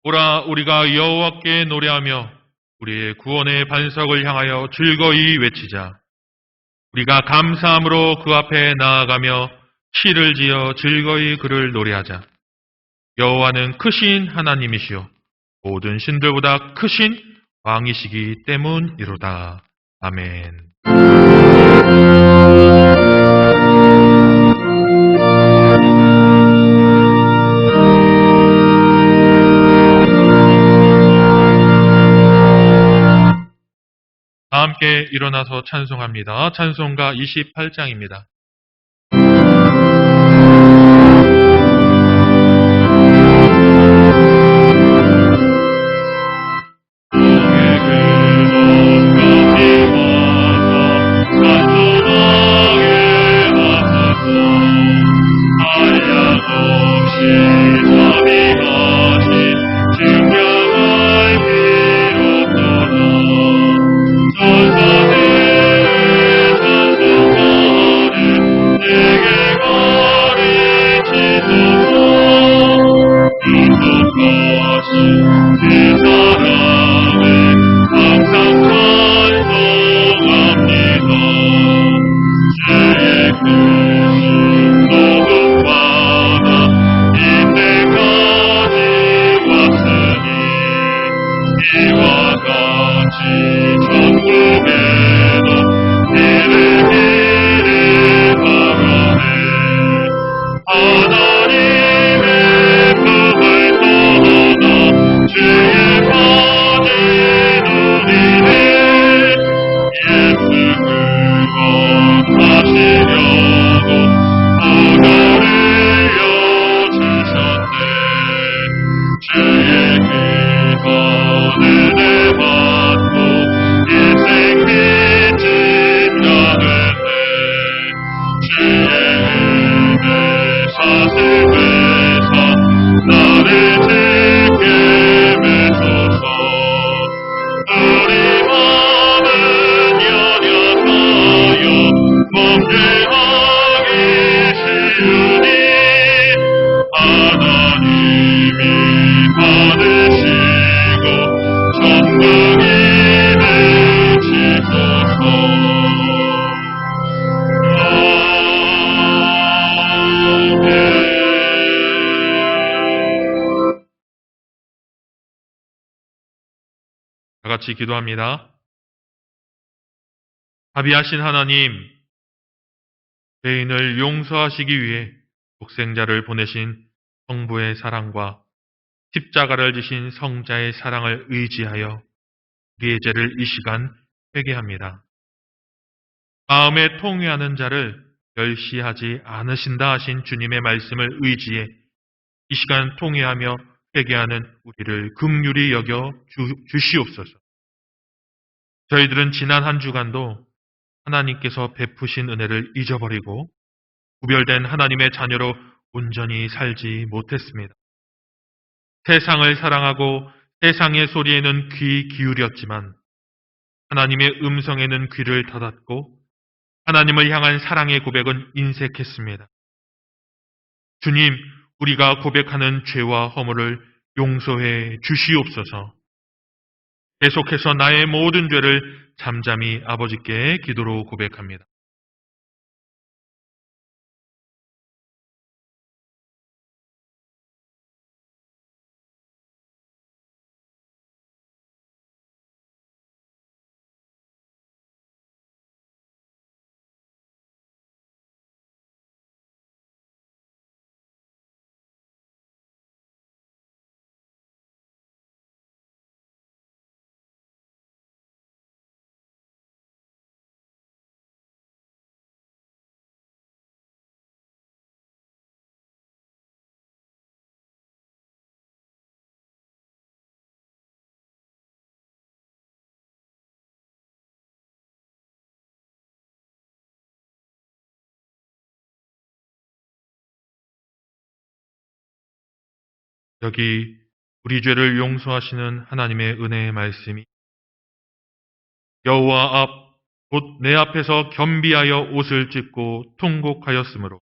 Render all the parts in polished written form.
오라 우리가 여호와께 노래하며 우리의 구원의 반석을 향하여 즐거이 외치자. 우리가 감사함으로 그 앞에 나아가며 시를 지어 즐거이 그를 노래하자. 여호와는 크신 하나님이시요 모든 신들보다 크신 왕이시기 때문이로다. 아멘. 다 함께 일어나서 찬송합니다. 찬송가 28장입니다. 다 같이 기도합니다. 자비하신 하나님, 죄인을 용서하시기 위해 독생자를 보내신 성부의 사랑과 십자가를 지신 성자의 사랑을 의지하여 우리의 죄를 이 시간 회개합니다. 마음에 통회하는 자를 멸시하지 않으신다 하신 주님의 말씀을 의지해 이 시간 통회하며 회개하는 우리를 긍휼히 여겨 주시옵소서. 저희들은 지난 한 주간도 하나님께서 베푸신 은혜를 잊어버리고 구별된 하나님의 자녀로 온전히 살지 못했습니다. 세상을 사랑하고 세상의 소리에는 귀 기울였지만 하나님의 음성에는 귀를 닫았고 하나님을 향한 사랑의 고백은 인색했습니다. 주님, 우리가 고백하는 죄와 허물을 용서해 주시옵소서. 계속해서 나의 모든 죄를 잠잠히 아버지께 기도로 고백합니다. 여기 우리 죄를 용서하시는 하나님의 은혜의 말씀이 여호와 앞 곧 내 앞에서 겸비하여 옷을 찢고 통곡하였으므로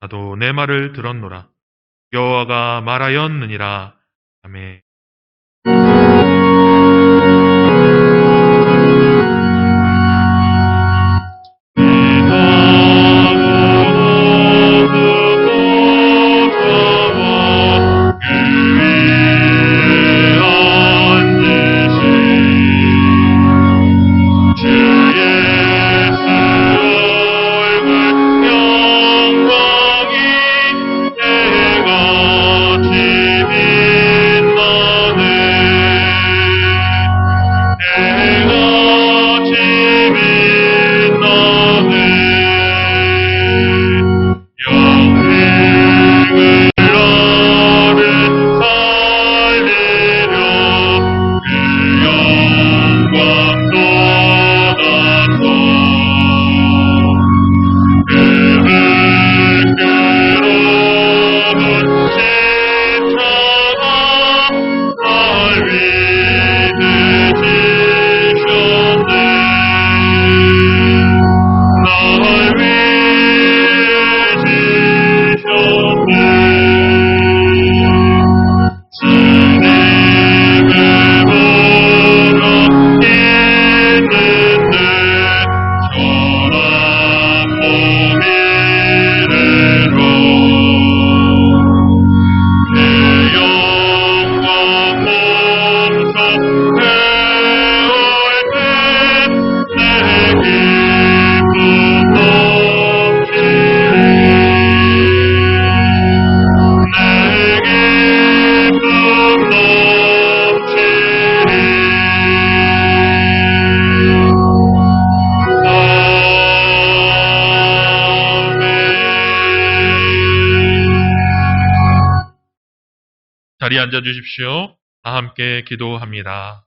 나도 내 말을 들었노라. 여호와가 말하였느니라. 아멘. 자리에 앉아 주십시오. 다 함께 기도합니다.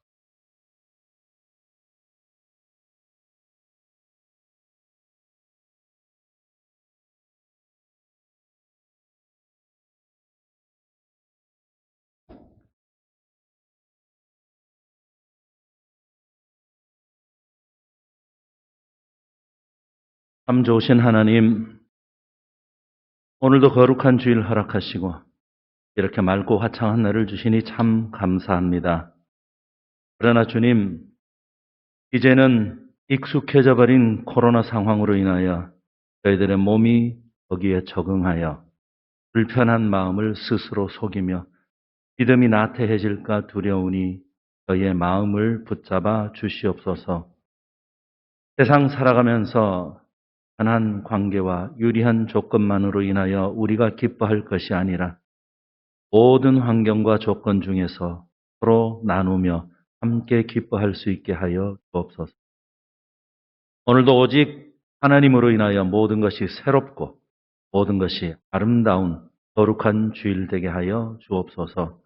참 좋으신 하나님, 오늘도 거룩한 주일 허락하시고 이렇게 맑고 화창한 날을 주시니 참 감사합니다. 그러나 주님, 이제는 익숙해져 버린 코로나 상황으로 인하여 저희들의 몸이 거기에 적응하여 불편한 마음을 스스로 속이며 믿음이 나태해질까 두려우니 저희의 마음을 붙잡아 주시옵소서. 세상 살아가면서 편한 관계와 유리한 조건만으로 인하여 우리가 기뻐할 것이 아니라 모든 환경과 조건 중에서 서로 나누며 함께 기뻐할 수 있게 하여 주옵소서. 오늘도 오직 하나님으로 인하여 모든 것이 새롭고 모든 것이 아름다운 거룩한 주일 되게 하여 주옵소서.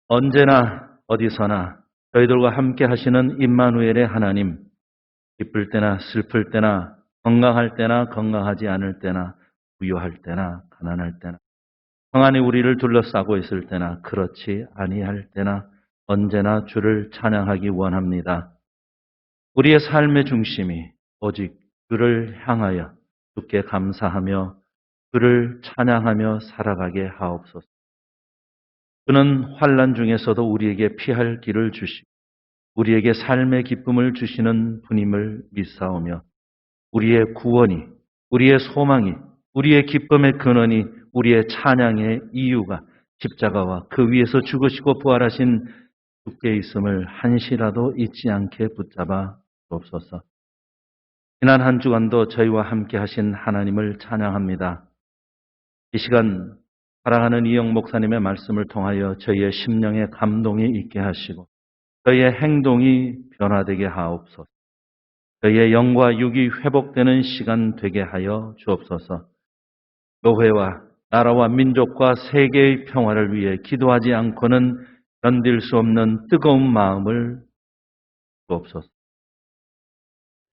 언제나 어디서나 저희들과 함께 하시는 임마누엘의 하나님, 기쁠 때나 슬플 때나 건강할 때나 건강하지 않을 때나 부유할 때나 가난할 때나 평안이 우리를 둘러싸고 있을 때나 그렇지 아니할 때나 언제나 주를 찬양하기 원합니다. 우리의 삶의 중심이 오직 주를 향하여 주께 감사하며 주를 찬양하며 살아가게 하옵소서. 주는 환난 중에서도 우리에게 피할 길을 주시고 우리에게 삶의 기쁨을 주시는 분임을 믿사오며 우리의 구원이, 우리의 소망이, 우리의 기쁨의 근원이, 우리의 찬양의 이유가 십자가와 그 위에서 죽으시고 부활하신 주께 있음을 한시라도 잊지 않게 붙잡아 주옵소서. 지난 한 주간도 저희와 함께 하신 하나님을 찬양합니다. 이 시간 사랑하는 이영 목사님의 말씀을 통하여 저희의 심령에 감동이 있게 하시고 저희의 행동이 변화되게 하옵소서. 저희의 영과 육이 회복되는 시간 되게 하여 주옵소서. 교회와 나라와 민족과 세계의 평화를 위해 기도하지 않고는 견딜 수 없는 뜨거운 마음을 주옵소서.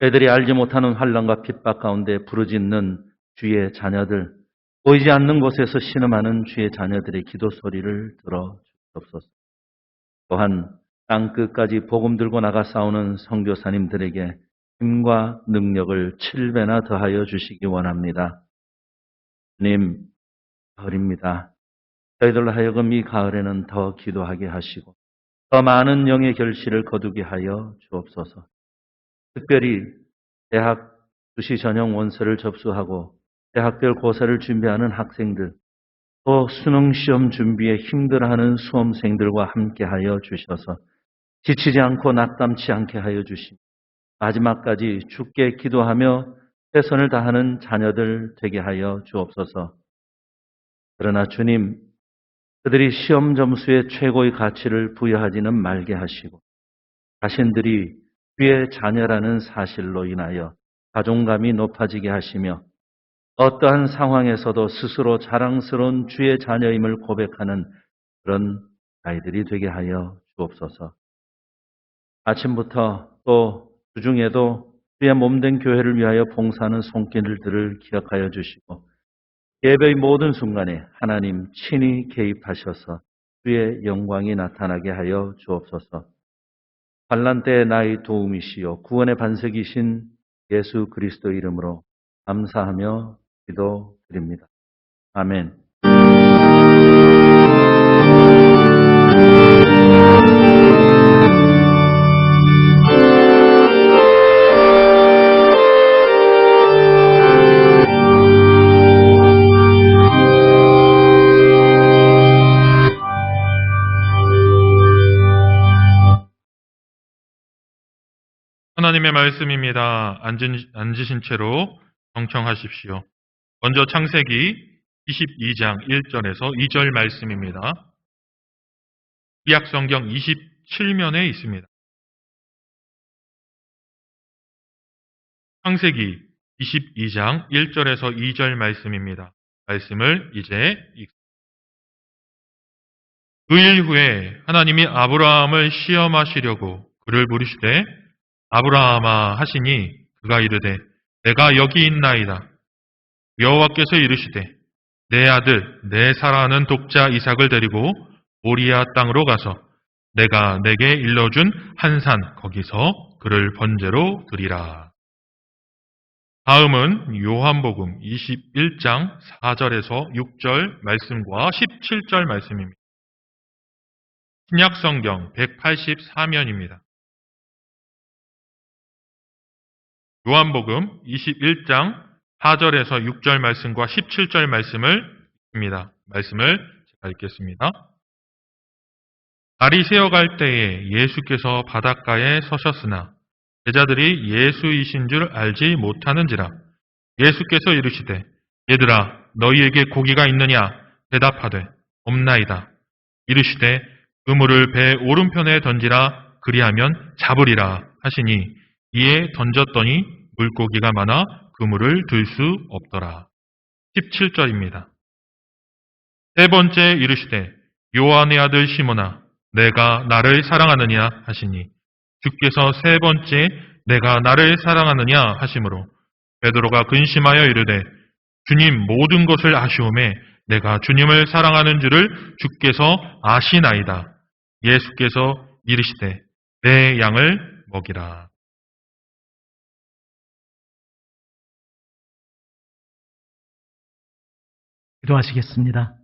애들이 알지 못하는 환난과 핍박 가운데 부르짖는 주의 자녀들, 보이지 않는 곳에서 신음하는 주의 자녀들의 기도 소리를 들어 주옵소서. 또한 땅끝까지 복음 들고 나가 싸우는 선교사님들에게 힘과 능력을 7배나 더하여 주시기 원합니다. 주님, 가을입니다. 저희들로 하여금 이 가을에는 더 기도하게 하시고 더 많은 영의 결실을 거두게 하여 주옵소서. 특별히 대학 수시 전형 원서를 접수하고 대학별 고사를 준비하는 학생들, 또 수능 시험 준비에 힘들어하는 수험생들과 함께하여 주셔서 지치지 않고 낙담치 않게 하여 주시며 마지막까지 주께 기도하며 최선을 다하는 자녀들 되게 하여 주옵소서. 그러나 주님, 그들이 시험 점수에 최고의 가치를 부여하지는 말게 하시고 자신들이 주의 자녀라는 사실로 인하여 자존감이 높아지게 하시며 어떠한 상황에서도 스스로 자랑스러운 주의 자녀임을 고백하는 그런 아이들이 되게 하여 주옵소서. 아침부터 또 주중에도 주의 몸된 교회를 위하여 봉사하는 손길들을 기억하여 주시고 예배의 모든 순간에 하나님 친히 개입하셔서 주의 영광이 나타나게 하여 주옵소서. 환난 때의 나의 도움이시요 구원의 반석이신 예수 그리스도 이름으로 감사하며 기도드립니다. 아멘. 하나님의 말씀입니다. 앉으신 채로 경청하십시오. 먼저 창세기 22장 1절에서 2절 말씀입니다. 구약성경 27면에 있습니다. 창세기 22장 1절에서 2절 말씀입니다. 말씀을 이제 그 일 후에 하나님이 아브라함을 시험하시려고 그를 부르시되 아브라함아 하시니 그가 이르되 내가 여기 있나이다. 여호와께서 이르시되 내 아들 내 사랑하는 독자 이삭을 데리고 모리아 땅으로 가서 내가 내게 일러준 한 산 거기서 그를 번제로 드리라. 다음은 요한복음 21장 4절에서 6절 말씀과 17절 말씀입니다. 신약성경 184면입니다. 요한복음 21장 4절에서 6절 말씀과 17절 말씀을 읽습니다. 말씀을 제가 읽겠습니다. 날이 새어갈 때에 예수께서 바닷가에 서셨으나 제자들이 예수이신 줄 알지 못하는지라. 예수께서 이르시되 얘들아 너희에게 고기가 있느냐 대답하되 없나이다. 이르시되 그물을 배 오른편에 던지라 그리하면 잡으리라 하시니 이에 던졌더니 물고기가 많아 그물을 들 수 없더라. 17절입니다. 세 번째 이르시되 요한의 아들 시몬아 내가 나를 사랑하느냐 하시니 주께서 세 번째 내가 나를 사랑하느냐 하시므로 베드로가 근심하여 이르되 주님 모든 것을 아시오매 내가 주님을 사랑하는 줄을 주께서 아시나이다. 예수께서 이르시되 내 양을 먹이라. 기도하시겠습니다.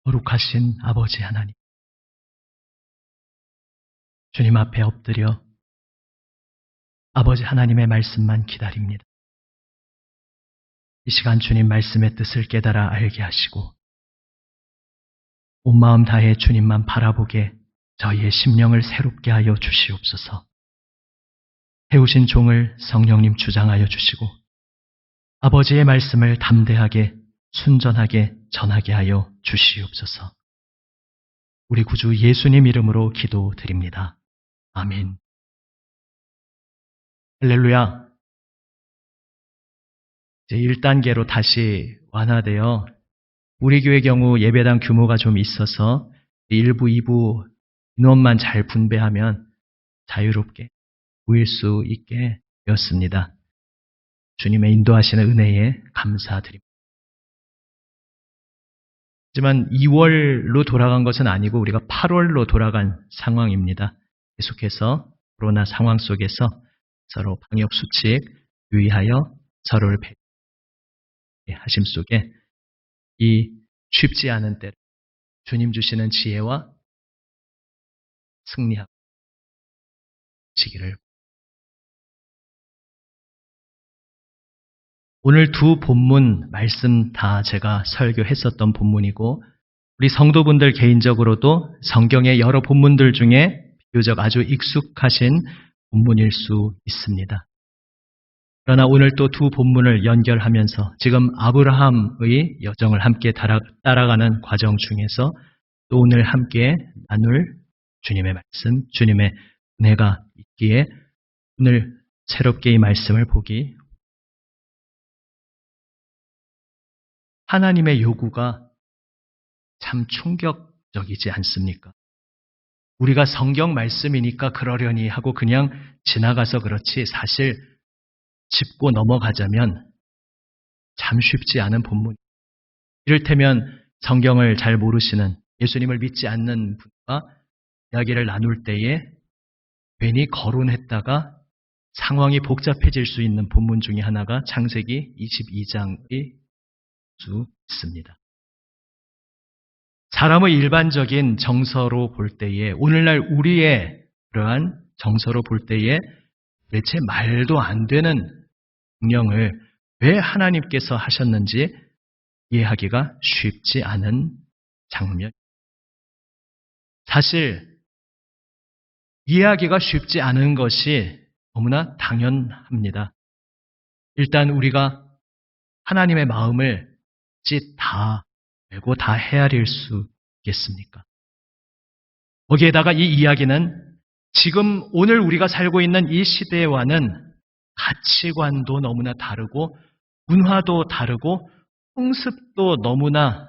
거룩하신 아버지 하나님, 주님 앞에 엎드려 아버지 하나님의 말씀만 기다립니다. 이 시간 주님 말씀의 뜻을 깨달아 알게 하시고 온 마음 다해 주님만 바라보게 저희의 심령을 새롭게 하여 주시옵소서. 태우신 종을 성령님 주장하여 주시고 아버지의 말씀을 담대하게 순전하게 전하게 하여 주시옵소서. 우리 구주 예수님 이름으로 기도드립니다. 아멘. 할렐루야. 이제 1단계로 다시 완화되어 우리 교회 경우 예배당 규모가 좀 있어서 1부, 2부 인원만 잘 분배하면 자유롭게 모일 수 있게 되었습니다. 주님의 인도하시는 은혜에 감사드립니다. 하지만 2월로 돌아간 것은 아니고 우리가 8월로 돌아간 상황입니다. 계속해서 코로나 상황 속에서 서로 방역수칙 유의하여 서로를 배려하심 속에 이 쉽지 않은 때 주님 주시는 지혜와 승리하고 지기를. 오늘 두 본문 말씀 다 제가 설교했었던 본문이고 우리 성도분들 개인적으로도 성경의 여러 본문들 중에 비교적 아주 익숙하신 본문일 수 있습니다. 그러나 오늘 또 두 본문을 연결하면서 지금 아브라함의 여정을 함께 따라가는 과정 중에서 또 오늘 함께 나눌 주님의 말씀, 주님의 은혜가 있기에 오늘 새롭게 이 말씀을 보기 하나님의 요구가 참 충격적이지 않습니까? 우리가 성경 말씀이니까 그러려니 하고 그냥 지나가서 그렇지 사실 짚고 넘어가자면 참 쉽지 않은 본문. 이를테면 성경을 잘 모르시는 예수님을 믿지 않는 분과 이야기를 나눌 때에 괜히 거론했다가 상황이 복잡해질 수 있는 본문 중에 하나가 창세기 22장의 수 있습니다. 사람의 일반적인 정서로 볼 때에 오늘날 우리의 그러한 정서로 볼 때에 대체 말도 안 되는 명령을 왜 하나님께서 하셨는지 이해하기가 쉽지 않은 장면. 사실 이해하기가 쉽지 않은 것이 너무나 당연합니다. 일단 우리가 하나님의 마음을 다 알고 다 헤아릴 수 있겠습니까? 거기에다가 이 이야기는 지금 오늘 우리가 살고 있는 이 시대와는 가치관도 너무나 다르고 문화도 다르고 풍습도 너무나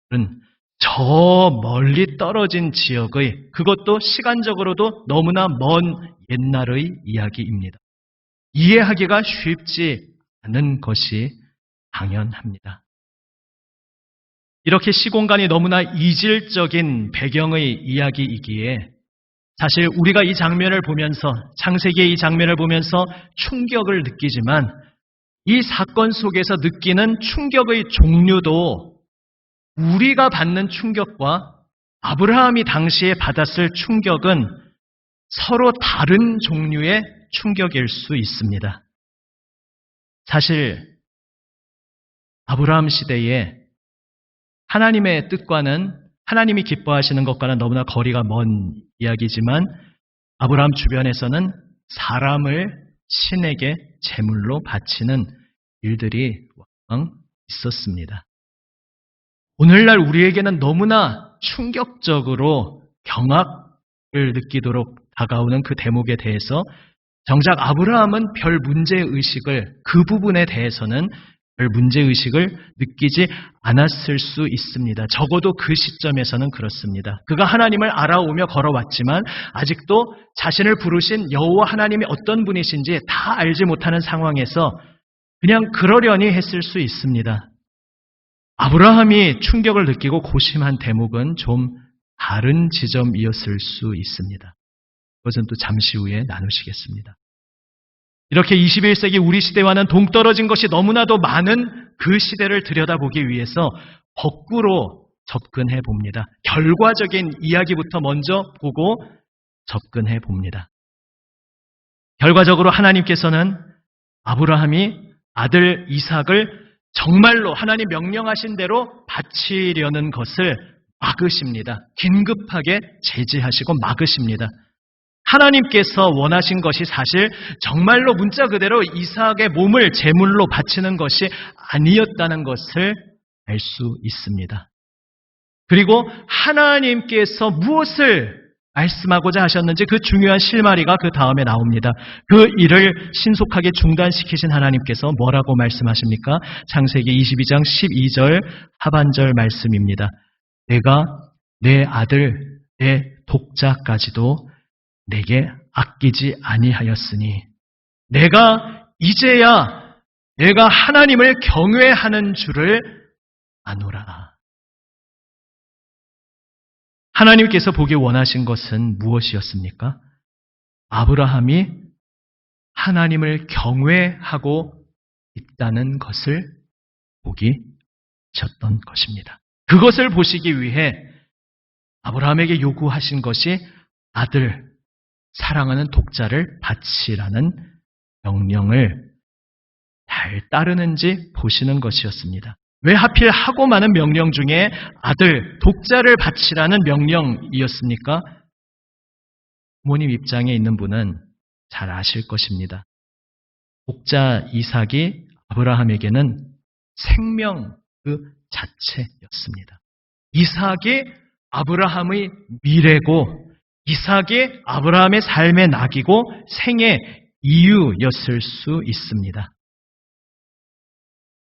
다른 저 멀리 떨어진 지역의 그것도 시간적으로도 너무나 먼 옛날의 이야기입니다. 이해하기가 쉽지 않은 것이 당연합니다. 이렇게 시공간이 너무나 이질적인 배경의 이야기이기에 사실 우리가 이 장면을 보면서 창세기의 이 장면을 보면서 충격을 느끼지만 이 사건 속에서 느끼는 충격의 종류도 우리가 받는 충격과 아브라함이 당시에 받았을 충격은 서로 다른 종류의 충격일 수 있습니다. 사실 아브라함 시대에 하나님의 뜻과는 하나님이 기뻐하시는 것과는 너무나 거리가 먼 이야기지만 아브라함 주변에서는 사람을 신에게 제물로 바치는 일들이 왕왕 있었습니다. 오늘날 우리에게는 너무나 충격적으로 경악을 느끼도록 다가오는 그 대목에 대해서 정작 아브라함은 별 문제의식을 그 부분에 대해서는 별 문제의식을 느끼지 않았을 수 있습니다. 적어도 그 시점에서는 그렇습니다. 그가 하나님을 알아오며 걸어왔지만 아직도 자신을 부르신 여호와 하나님이 어떤 분이신지 다 알지 못하는 상황에서 그냥 그러려니 했을 수 있습니다. 아브라함이 충격을 느끼고 고심한 대목은 좀 다른 지점이었을 수 있습니다. 그것은 또 잠시 후에 나누시겠습니다. 이렇게 21세기 우리 시대와는 동떨어진 것이 너무나도 많은 그 시대를 들여다보기 위해서 거꾸로 접근해 봅니다. 결과적인 이야기부터 먼저 보고 접근해 봅니다. 결과적으로 하나님께서는 아브라함이 아들 이삭을 정말로 하나님 명령하신 대로 바치려는 것을 막으십니다. 긴급하게 제지하시고 막으십니다. 하나님께서 원하신 것이 사실 정말로 문자 그대로 이삭의 몸을 제물로 바치는 것이 아니었다는 것을 알 수 있습니다. 그리고 하나님께서 무엇을 말씀하고자 하셨는지 그 중요한 실마리가 그 다음에 나옵니다. 그 일을 신속하게 중단시키신 하나님께서 뭐라고 말씀하십니까? 창세기 22장 12절 하반절 말씀입니다. 내가 내 아들, 내 독자까지도 내게 아끼지 아니하였으니 내가 이제야 내가 하나님을 경외하는 줄을 아노라. 하나님께서 보기 원하신 것은 무엇이었습니까? 아브라함이 하나님을 경외하고 있다는 것을 보기 하셨던 것입니다. 그것을 보시기 위해 아브라함에게 요구하신 것이 아들, 사랑하는 독자를 바치라는 명령을 잘 따르는지 보시는 것이었습니다. 왜 하필 하고 많은 명령 중에 아들, 독자를 바치라는 명령이었습니까? 부모님 입장에 있는 분은 잘 아실 것입니다. 독자 이삭이 아브라함에게는 생명 그 자체였습니다. 이삭이 아브라함의 미래고 이삭이 아브라함의 삶의 낙이고 생의 이유였을 수 있습니다.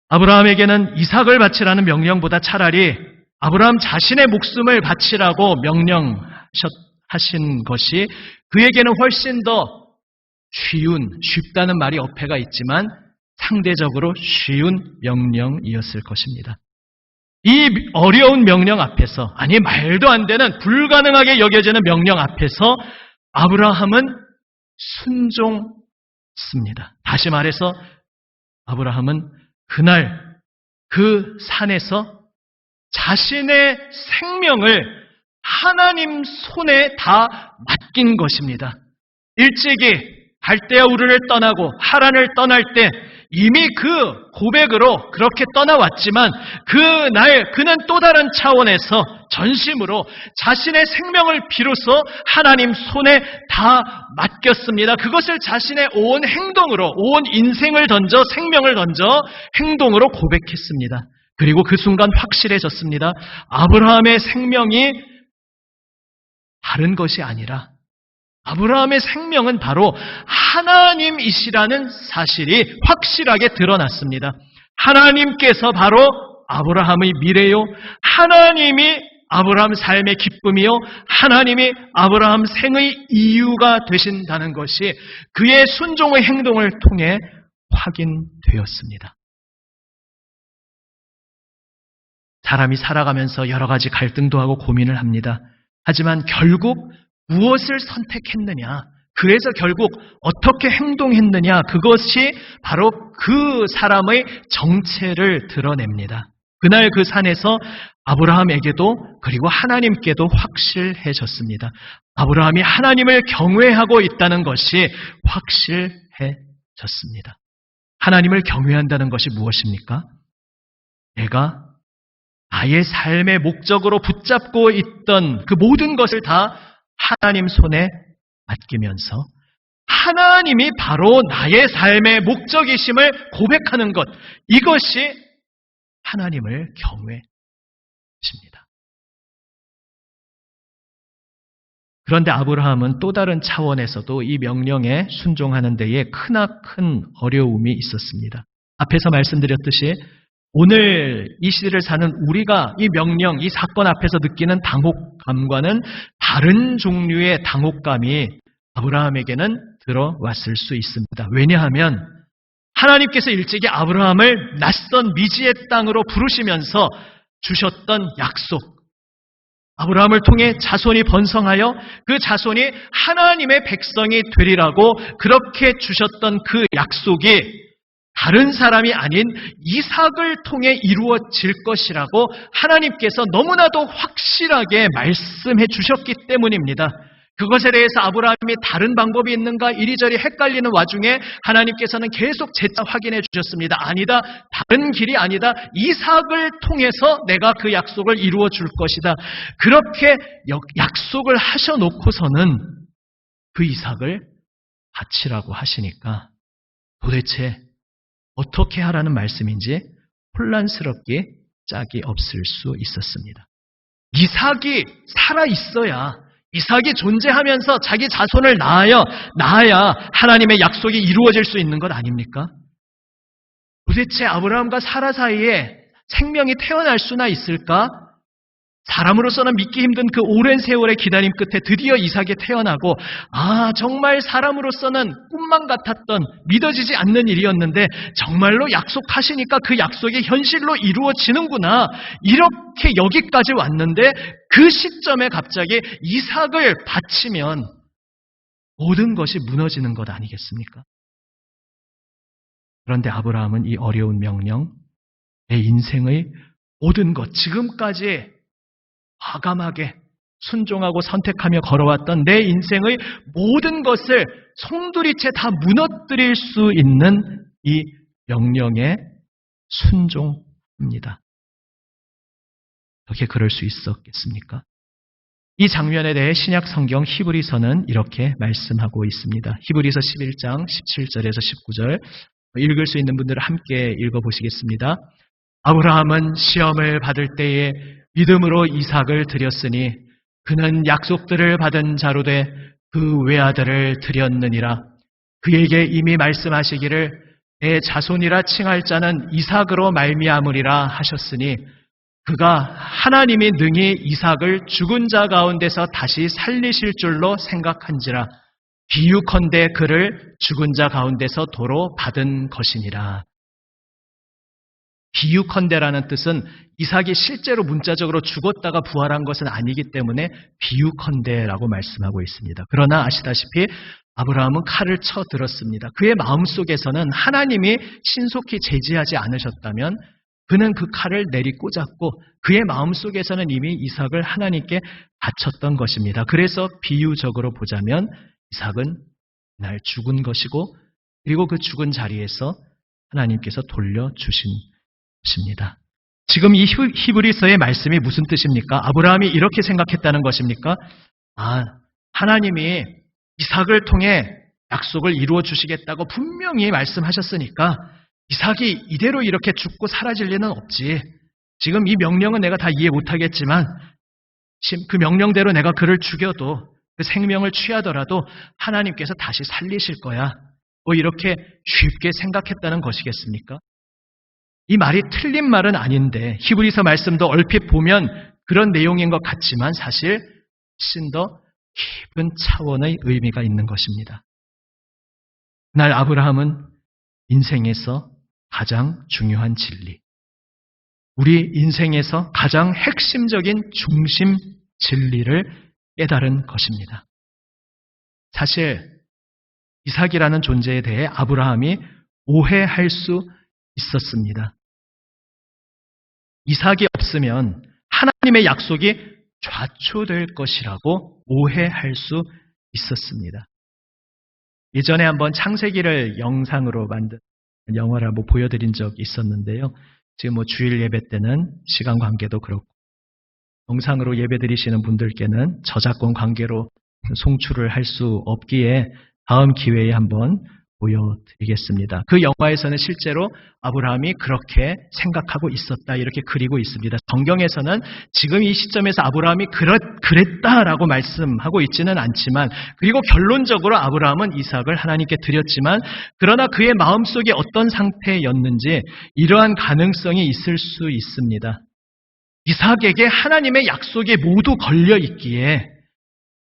아브라함에게는 이삭을 바치라는 명령보다 차라리 아브라함 자신의 목숨을 바치라고 명령하신 것이 그에게는 훨씬 더 쉽다는 말이 어폐가 있지만 상대적으로 쉬운 명령이었을 것입니다. 이 어려운 명령 앞에서, 아니 말도 안 되는 불가능하게 여겨지는 명령 앞에서 아브라함은 순종했습니다. 다시 말해서 아브라함은 그날 그 산에서 자신의 생명을 하나님 손에 다 맡긴 것입니다. 일찍이 갈대아 우르를 떠나고 하란을 떠날 때 이미 그 고백으로 그렇게 떠나왔지만 그날 그는 또 다른 차원에서 전심으로 자신의 생명을 비로소 하나님 손에 다 맡겼습니다. 그것을 자신의 온 행동으로, 온 인생을 던져 생명을 던져 행동으로 고백했습니다. 그리고 그 순간 확실해졌습니다. 아브라함의 생명이 다른 것이 아니라 아브라함의 생명은 바로 하나님이시라는 사실이 확실하게 드러났습니다. 하나님께서 바로 아브라함의 미래요, 하나님이 아브라함 삶의 기쁨이요, 하나님이 아브라함 생의 이유가 되신다는 것이 그의 순종의 행동을 통해 확인되었습니다. 사람이 살아가면서 여러 가지 갈등도 하고 고민을 합니다. 하지만 결국 무엇을 선택했느냐, 그래서 결국 어떻게 행동했느냐, 그것이 바로 그 사람의 정체를 드러냅니다. 그날 그 산에서 아브라함에게도 그리고 하나님께도 확실해졌습니다. 아브라함이 하나님을 경외하고 있다는 것이 확실해졌습니다. 하나님을 경외한다는 것이 무엇입니까? 내가 나의 삶의 목적으로 붙잡고 있던 그 모든 것을 다 하나님 손에 맡기면서 하나님이 바로 나의 삶의 목적이심을 고백하는 것, 이것이 하나님을 경외하십니다. 그런데 아브라함은 또 다른 차원에서도 이 명령에 순종하는 데에 크나큰 어려움이 있었습니다. 앞에서 말씀드렸듯이 오늘 이 시대를 사는 우리가 이 명령, 이 사건 앞에서 느끼는 당혹감과는 다른 종류의 당혹감이 아브라함에게는 들어왔을 수 있습니다. 왜냐하면 하나님께서 일찍이 아브라함을 낯선 미지의 땅으로 부르시면서 주셨던 약속, 아브라함을 통해 자손이 번성하여 그 자손이 하나님의 백성이 되리라고 그렇게 주셨던 그 약속이 다른 사람이 아닌 이삭을 통해 이루어질 것이라고 하나님께서 너무나도 확실하게 말씀해 주셨기 때문입니다. 그것에 대해서 아브라함이 다른 방법이 있는가 이리저리 헷갈리는 와중에 하나님께서는 계속 재차 확인해 주셨습니다. 아니다. 다른 길이 아니다. 이삭을 통해서 내가 그 약속을 이루어 줄 것이다. 그렇게 약속을 하셔놓고서는 그 이삭을 바치라고 하시니까 도대체 어떻게 하라는 말씀인지 혼란스럽게 짝이 없을 수 있었습니다. 이삭이 살아있어야, 이삭이 존재하면서 자기 자손을 낳아야 하나님의 약속이 이루어질 수 있는 것 아닙니까? 도대체 아브라함과 사라 사이에 생명이 태어날 수나 있을까? 사람으로서는 믿기 힘든 그 오랜 세월의 기다림 끝에 드디어 이삭이 태어나고, 정말 사람으로서는 꿈만 같았던 믿어지지 않는 일이었는데 정말로 약속하시니까 그 약속이 현실로 이루어지는구나, 이렇게 여기까지 왔는데 그 시점에 갑자기 이삭을 바치면 모든 것이 무너지는 것 아니겠습니까? 그런데 아브라함은 이 어려운 명령, 내 인생의 모든 것, 지금까지 과감하게 순종하고 선택하며 걸어왔던 내 인생의 모든 것을 송두리째 다 무너뜨릴 수 있는 이 명령에 순종합니다. 어떻게 그럴 수 있었겠습니까? 이 장면에 대해 신약 성경 히브리서는 이렇게 말씀하고 있습니다. 히브리서 11장 17절에서 19절 읽을 수 있는 분들은 함께 읽어보시겠습니다. 아브라함은 시험을 받을 때에 믿음으로 이삭을 드렸으니 그는 약속들을 받은 자로 돼 그 외아들을 드렸느니라. 그에게 이미 말씀하시기를 내 자손이라 칭할 자는 이삭으로 말미암으리라 하셨으니 그가 하나님이 능히 이삭을 죽은 자 가운데서 다시 살리실 줄로 생각한지라. 비유컨대 그를 죽은 자 가운데서 도로 받은 것이니라. 비유컨대라는 뜻은 이삭이 실제로 문자적으로 죽었다가 부활한 것은 아니기 때문에 비유컨대라고 말씀하고 있습니다. 그러나 아시다시피 아브라함은 칼을 쳐 들었습니다. 그의 마음속에서는 하나님이 신속히 제지하지 않으셨다면 그는 그 칼을 내리꽂았고 그의 마음속에서는 이미 이삭을 하나님께 바쳤던 것입니다. 그래서 비유적으로 보자면 이삭은 날 죽은 것이고 그리고 그 죽은 자리에서 하나님께서 돌려주신 것입니다. 지금 이 히브리서의 말씀이 무슨 뜻입니까? 아브라함이 이렇게 생각했다는 것입니까? 하나님이 이삭을 통해 약속을 이루어 주시겠다고 분명히 말씀하셨으니까 이삭이 이대로 이렇게 죽고 사라질 리는 없지. 지금 이 명령은 내가 다 이해 못하겠지만 그 명령대로 내가 그를 죽여도 그 생명을 취하더라도 하나님께서 다시 살리실 거야. 이렇게 쉽게 생각했다는 것이겠습니까? 이 말이 틀린 말은 아닌데 히브리서 말씀도 얼핏 보면 그런 내용인 것 같지만 사실 훨씬 더 깊은 차원의 의미가 있는 것입니다. 그날 아브라함은 인생에서 가장 중요한 진리, 우리 인생에서 가장 핵심적인 중심 진리를 깨달은 것입니다. 사실 이삭이라는 존재에 대해 아브라함이 오해할 수 있었습니다. 이삭이 없으면 하나님의 약속이 좌초될 것이라고 오해할 수 있었습니다. 예전에 한번 창세기를 영상으로 만든 영화를 한번 보여드린 적이 있었는데요. 지금 주일 예배 때는 시간 관계도 그렇고 영상으로 예배 드리시는 분들께는 저작권 관계로 송출을 할 수 없기에 다음 기회에 한번 보여드리겠습니다. 그 영화에서는 실제로 아브라함이 그렇게 생각하고 있었다 이렇게 그리고 있습니다. 성경에서는 지금 이 시점에서 아브라함이 그랬다라고 말씀하고 있지는 않지만 그리고 결론적으로 아브라함은 이삭을 하나님께 드렸지만 그러나 그의 마음속에 어떤 상태였는지 이러한 가능성이 있을 수 있습니다. 이삭에게 하나님의 약속이 모두 걸려 있기에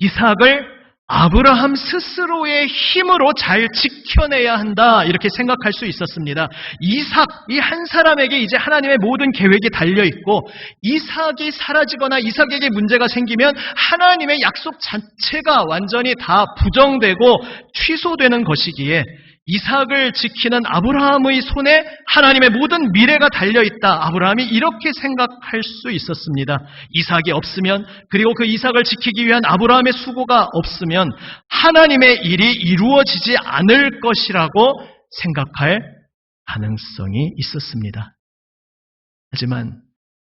이삭을 아브라함 스스로의 힘으로 잘 지켜내야 한다 이렇게 생각할 수 있었습니다. 이삭, 이 한 사람에게 이제 하나님의 모든 계획이 달려있고 이삭이 사라지거나 이삭에게 문제가 생기면 하나님의 약속 자체가 완전히 다 부정되고 취소되는 것이기에 이삭을 지키는 아브라함의 손에 하나님의 모든 미래가 달려있다. 아브라함이 이렇게 생각할 수 있었습니다. 이삭이 없으면 그리고 그 이삭을 지키기 위한 아브라함의 수고가 없으면 하나님의 일이 이루어지지 않을 것이라고 생각할 가능성이 있었습니다. 하지만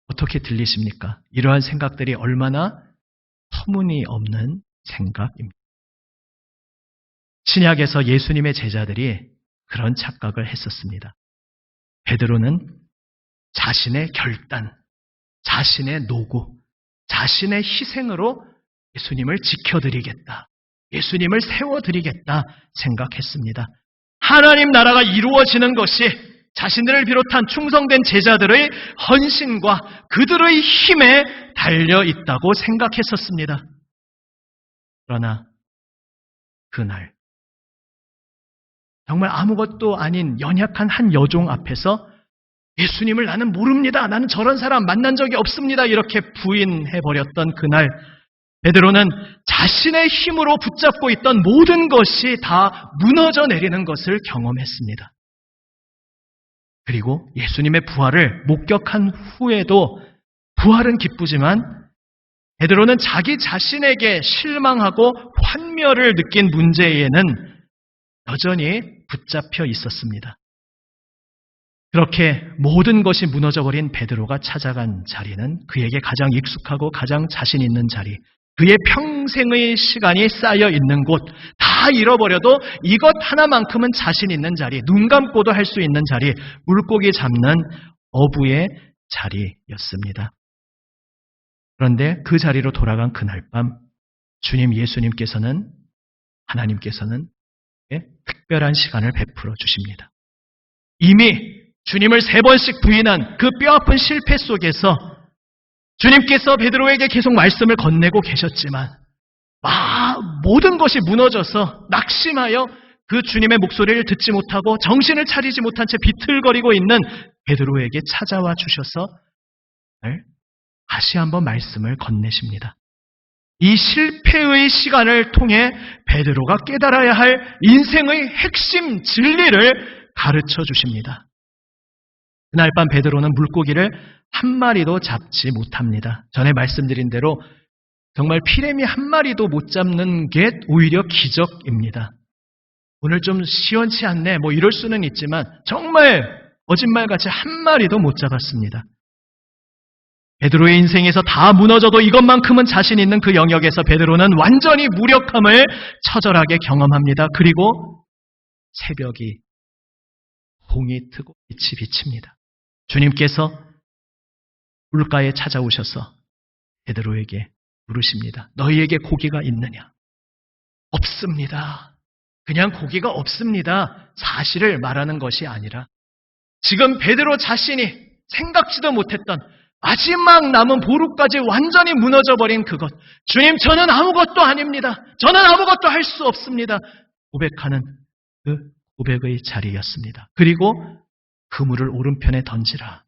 어떻게 들리십니까? 이러한 생각들이 얼마나 터무니없는 생각입니다. 신약에서 예수님의 제자들이 그런 착각을 했었습니다. 베드로는 자신의 결단, 자신의 노고, 자신의 희생으로 예수님을 지켜드리겠다, 예수님을 세워드리겠다 생각했습니다. 하나님 나라가 이루어지는 것이 자신들을 비롯한 충성된 제자들의 헌신과 그들의 힘에 달려있다고 생각했었습니다. 그러나 그날 정말 아무것도 아닌 연약한 한 여종 앞에서 예수님을 나는 모릅니다. 나는 저런 사람 만난 적이 없습니다. 이렇게 부인해버렸던 그날 베드로는 자신의 힘으로 붙잡고 있던 모든 것이 다 무너져 내리는 것을 경험했습니다. 그리고 예수님의 부활을 목격한 후에도 부활은 기쁘지만 베드로는 자기 자신에게 실망하고 환멸을 느낀 문제에는 여전히 붙잡혀 있었습니다. 그렇게 모든 것이 무너져버린 베드로가 찾아간 자리는 그에게 가장 익숙하고 가장 자신 있는 자리, 그의 평생의 시간이 쌓여 있는 곳, 다 잃어버려도 이것 하나만큼은 자신 있는 자리, 눈 감고도 할 수 있는 자리, 물고기 잡는 어부의 자리였습니다. 그런데 그 자리로 돌아간 그날 밤 주님 예수님께서는, 하나님께서는 특별한 시간을 베풀어 주십니다. 이미 주님을 3번씩 부인한 그 뼈아픈 실패 속에서 주님께서 베드로에게 계속 말씀을 건네고 계셨지만 모든 것이 무너져서 낙심하여 그 주님의 목소리를 듣지 못하고 정신을 차리지 못한 채 비틀거리고 있는 베드로에게 찾아와 주셔서 다시 한번 말씀을 건네십니다. 이 실패의 시간을 통해 베드로가 깨달아야 할 인생의 핵심 진리를 가르쳐 주십니다. 그날 밤 베드로는 물고기를 한 마리도 잡지 못합니다. 전에 말씀드린 대로 정말 피레미 한 마리도 못 잡는 게 오히려 기적입니다. 오늘 좀 시원치 않네 이럴 수는 있지만 정말 거짓말같이 한 마리도 못 잡았습니다. 베드로의 인생에서 다 무너져도 이것만큼은 자신 있는 그 영역에서 베드로는 완전히 무력함을 처절하게 경험합니다. 그리고 새벽이 공이 트고 빛이 비칩니다. 주님께서 물가에 찾아오셔서 베드로에게 물으십니다. 너희에게 고기가 있느냐? 없습니다. 그냥 고기가 없습니다. 사실을 말하는 것이 아니라 지금 베드로 자신이 생각지도 못했던 마지막 남은 보루까지 완전히 무너져버린 그것. 주님, 저는 아무것도 아닙니다. 저는 아무것도 할 수 없습니다. 고백하는 그 고백의 자리였습니다. 그리고 그물을 오른편에 던지라.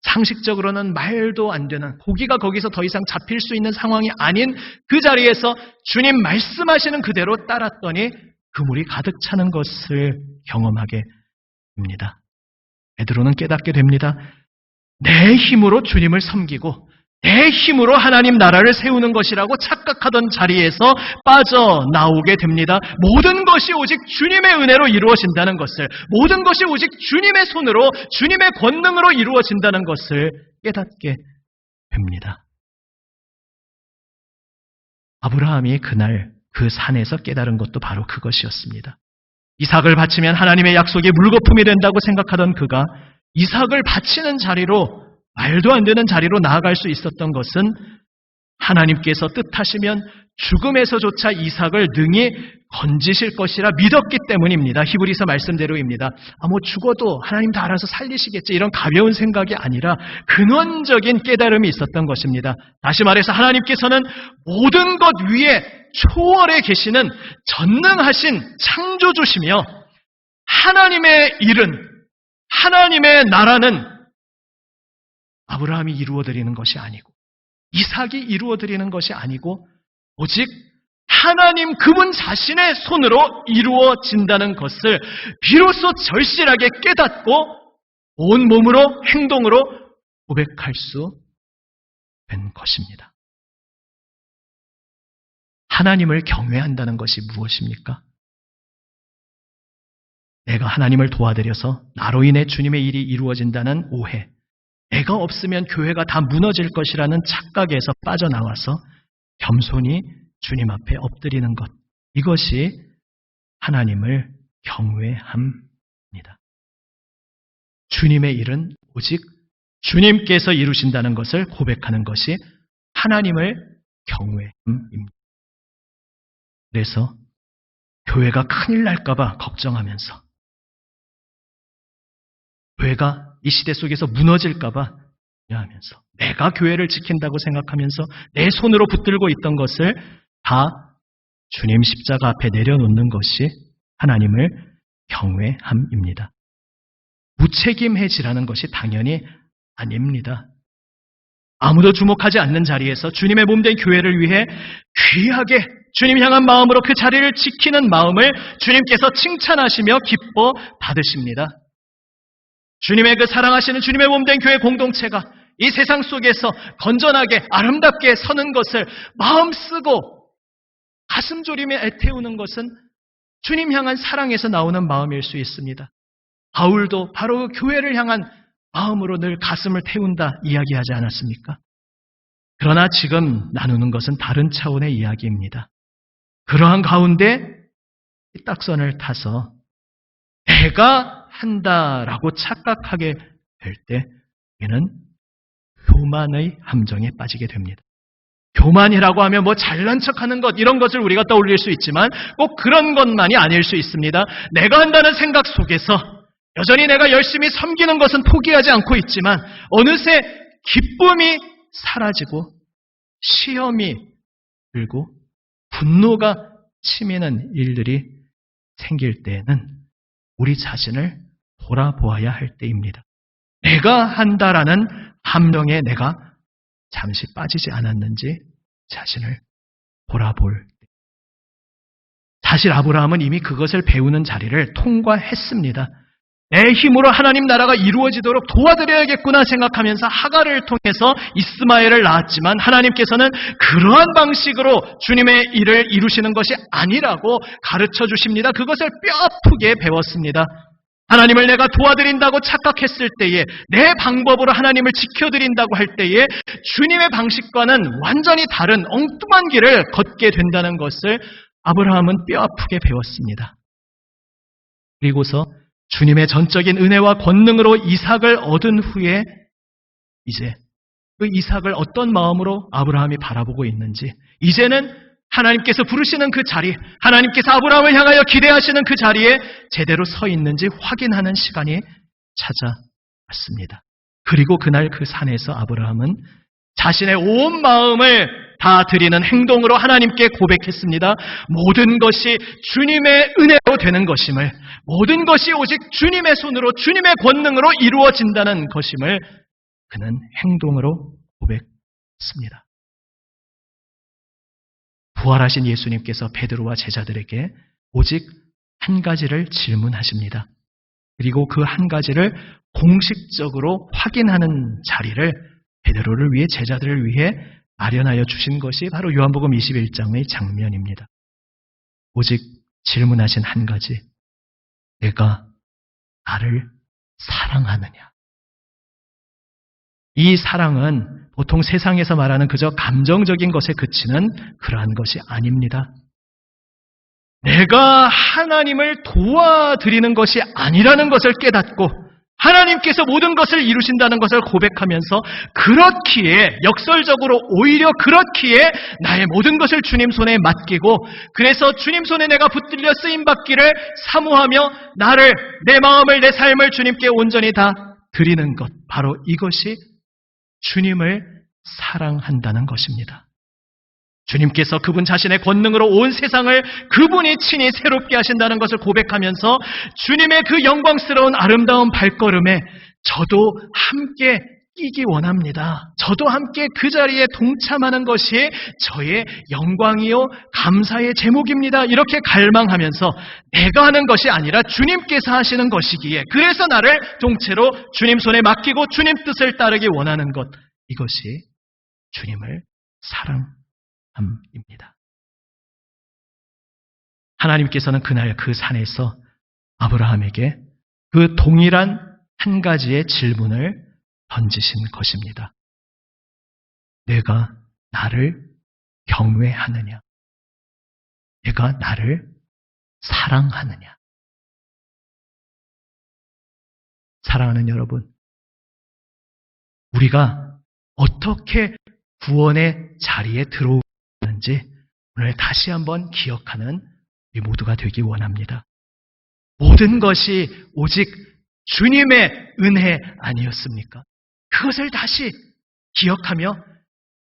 상식적으로는 말도 안 되는, 고기가 거기서 더 이상 잡힐 수 있는 상황이 아닌 그 자리에서 주님 말씀하시는 그대로 따랐더니 그물이 가득 차는 것을 경험하게 됩니다. 베드로는 깨닫게 됩니다. 내 힘으로 주님을 섬기고 내 힘으로 하나님 나라를 세우는 것이라고 착각하던 자리에서 빠져나오게 됩니다. 모든 것이 오직 주님의 은혜로 이루어진다는 것을, 모든 것이 오직 주님의 손으로, 주님의 권능으로 이루어진다는 것을 깨닫게 됩니다. 아브라함이 그날 그 산에서 깨달은 것도 바로 그것이었습니다. 이삭을 바치면 하나님의 약속이 물거품이 된다고 생각하던 그가 이삭을 바치는 자리로, 말도 안 되는 자리로 나아갈 수 있었던 것은 하나님께서 뜻하시면 죽음에서조차 이삭을 능히 건지실 것이라 믿었기 때문입니다. 히브리서 말씀대로입니다. 죽어도 하나님 다 알아서 살리시겠지, 이런 가벼운 생각이 아니라 근원적인 깨달음이 있었던 것입니다. 다시 말해서 하나님께서는 모든 것 위에 초월해 계시는 전능하신 창조주시며 하나님의 일은, 하나님의 나라는 아브라함이 이루어드리는 것이 아니고 이삭이 이루어드리는 것이 아니고 오직 하나님 그분 자신의 손으로 이루어진다는 것을 비로소 절실하게 깨닫고 온 몸으로, 행동으로 고백할 수 된 것입니다. 하나님을 경외한다는 것이 무엇입니까? 내가 하나님을 도와드려서 나로 인해 주님의 일이 이루어진다는 오해, 내가 없으면 교회가 다 무너질 것이라는 착각에서 빠져나와서 겸손히 주님 앞에 엎드리는 것, 이것이 하나님을 경외함입니다. 주님의 일은 오직 주님께서 이루신다는 것을 고백하는 것이 하나님을 경외함입니다. 그래서 교회가 큰일 날까봐 걱정하면서, 교회가 이 시대 속에서 무너질까봐 염려하면서, 내가 교회를 지킨다고 생각하면서 내 손으로 붙들고 있던 것을 다 주님 십자가 앞에 내려놓는 것이 하나님을 경외함입니다. 무책임해지라는 것이 당연히 아닙니다. 아무도 주목하지 않는 자리에서 주님의 몸된 교회를 위해 귀하게 주님 향한 마음으로 그 자리를 지키는 마음을 주님께서 칭찬하시며 기뻐 받으십니다. 주님의 그 사랑하시는 주님의 몸된 교회 공동체가 이 세상 속에서 건전하게 아름답게 서는 것을 마음 쓰고 가슴 졸이며 애태우는 것은 주님 향한 사랑에서 나오는 마음일 수 있습니다. 바울도 바로 그 교회를 향한 마음으로 늘 가슴을 태운다 이야기하지 않았습니까? 그러나 지금 나누는 것은 다른 차원의 이야기입니다. 그러한 가운데 딱선을 타서 내가 한다라고 착각하게 될 때 우리는 교만의 함정에 빠지게 됩니다. 교만이라고 하면 뭐 잘난 척하는 것 이런 것을 우리가 떠올릴 수 있지만 꼭 그런 것만이 아닐 수 있습니다. 내가 한다는 생각 속에서 여전히 내가 열심히 섬기는 것은 포기하지 않고 있지만 어느새 기쁨이 사라지고 시험이 들고 분노가 치미는 일들이 생길 때에는 우리 자신을 돌아보아야 할 때입니다. 내가 한다라는 함정에 내가 잠시 빠지지 않았는지 자신을 돌아볼 때. 사실 아브라함은 이미 그것을 배우는 자리를 통과했습니다. 내 힘으로 하나님 나라가 이루어지도록 도와드려야겠구나 생각하면서 하갈을 통해서 이스마엘을 낳았지만 하나님께서는 그러한 방식으로 주님의 일을 이루시는 것이 아니라고 가르쳐 주십니다. 그것을 뼈아프게 배웠습니다. 하나님을 내가 도와드린다고 착각했을 때에 내 방법으로 하나님을 지켜드린다고 할 때에 주님의 방식과는 완전히 다른 엉뚱한 길을 걷게 된다는 것을 아브라함은 뼈아프게 배웠습니다. 그리고서 주님의 전적인 은혜와 권능으로 이삭을 얻은 후에 이제 그 이삭을 어떤 마음으로 아브라함이 바라보고 있는지 이제는 하나님께서 부르시는 그 자리, 하나님께서 아브라함을 향하여 기대하시는 그 자리에 제대로 서 있는지 확인하는 시간이 찾아왔습니다. 그리고 그날 그 산에서 아브라함은 자신의 온 마음을 다 드리는 행동으로 하나님께 고백했습니다. 모든 것이 주님의 은혜로 되는 것임을, 모든 것이 오직 주님의 손으로 주님의 권능으로 이루어진다는 것임을 그는 행동으로 고백했습니다. 부활하신 예수님께서 베드로와 제자들에게 오직 한 가지를 질문하십니다. 그리고 그 한 가지를 공식적으로 확인하는 자리를 베드로를 위해 제자들을 위해 마련하여 주신 것이 바로 요한복음 21장의 장면입니다. 오직 질문하신 한 가지, 내가 나를 사랑하느냐? 이 사랑은 보통 세상에서 말하는 그저 감정적인 것에 그치는 그러한 것이 아닙니다. 내가 하나님을 도와드리는 것이 아니라는 것을 깨닫고 하나님께서 모든 것을 이루신다는 것을 고백하면서 그렇기에 역설적으로 오히려 그렇기에 나의 모든 것을 주님 손에 맡기고 그래서 주님 손에 내가 붙들려 쓰임받기를 사모하며 나를, 내 마음을, 내 삶을 주님께 온전히 다 드리는 것, 바로 이것이 주님을 사랑한다는 것입니다. 주님께서 그분 자신의 권능으로 온 세상을 그분이 친히 새롭게 하신다는 것을 고백하면서 주님의 그 영광스러운 아름다운 발걸음에 저도 함께 끼기 원합니다. 저도 함께 그 자리에 동참하는 것이 저의 영광이요 감사의 제목입니다. 이렇게 갈망하면서 내가 하는 것이 아니라 주님께서 하시는 것이기에 그래서 나를 통째로 주님 손에 맡기고 주님 뜻을 따르기 원하는 것, 이것이 주님을 사랑함입니다. 하나님께서는 그날 그 산에서 아브라함에게 그 동일한 한 가지의 질문을 던지신 것입니다. 내가 나를 경외하느냐? 내가 나를 사랑하느냐? 사랑하는 여러분, 우리가 어떻게 구원의 자리에 들어오는지 오늘 다시 한번 기억하는 우리 모두가 되기 원합니다. 모든 것이 오직 주님의 은혜 아니었습니까? 그것을 다시 기억하며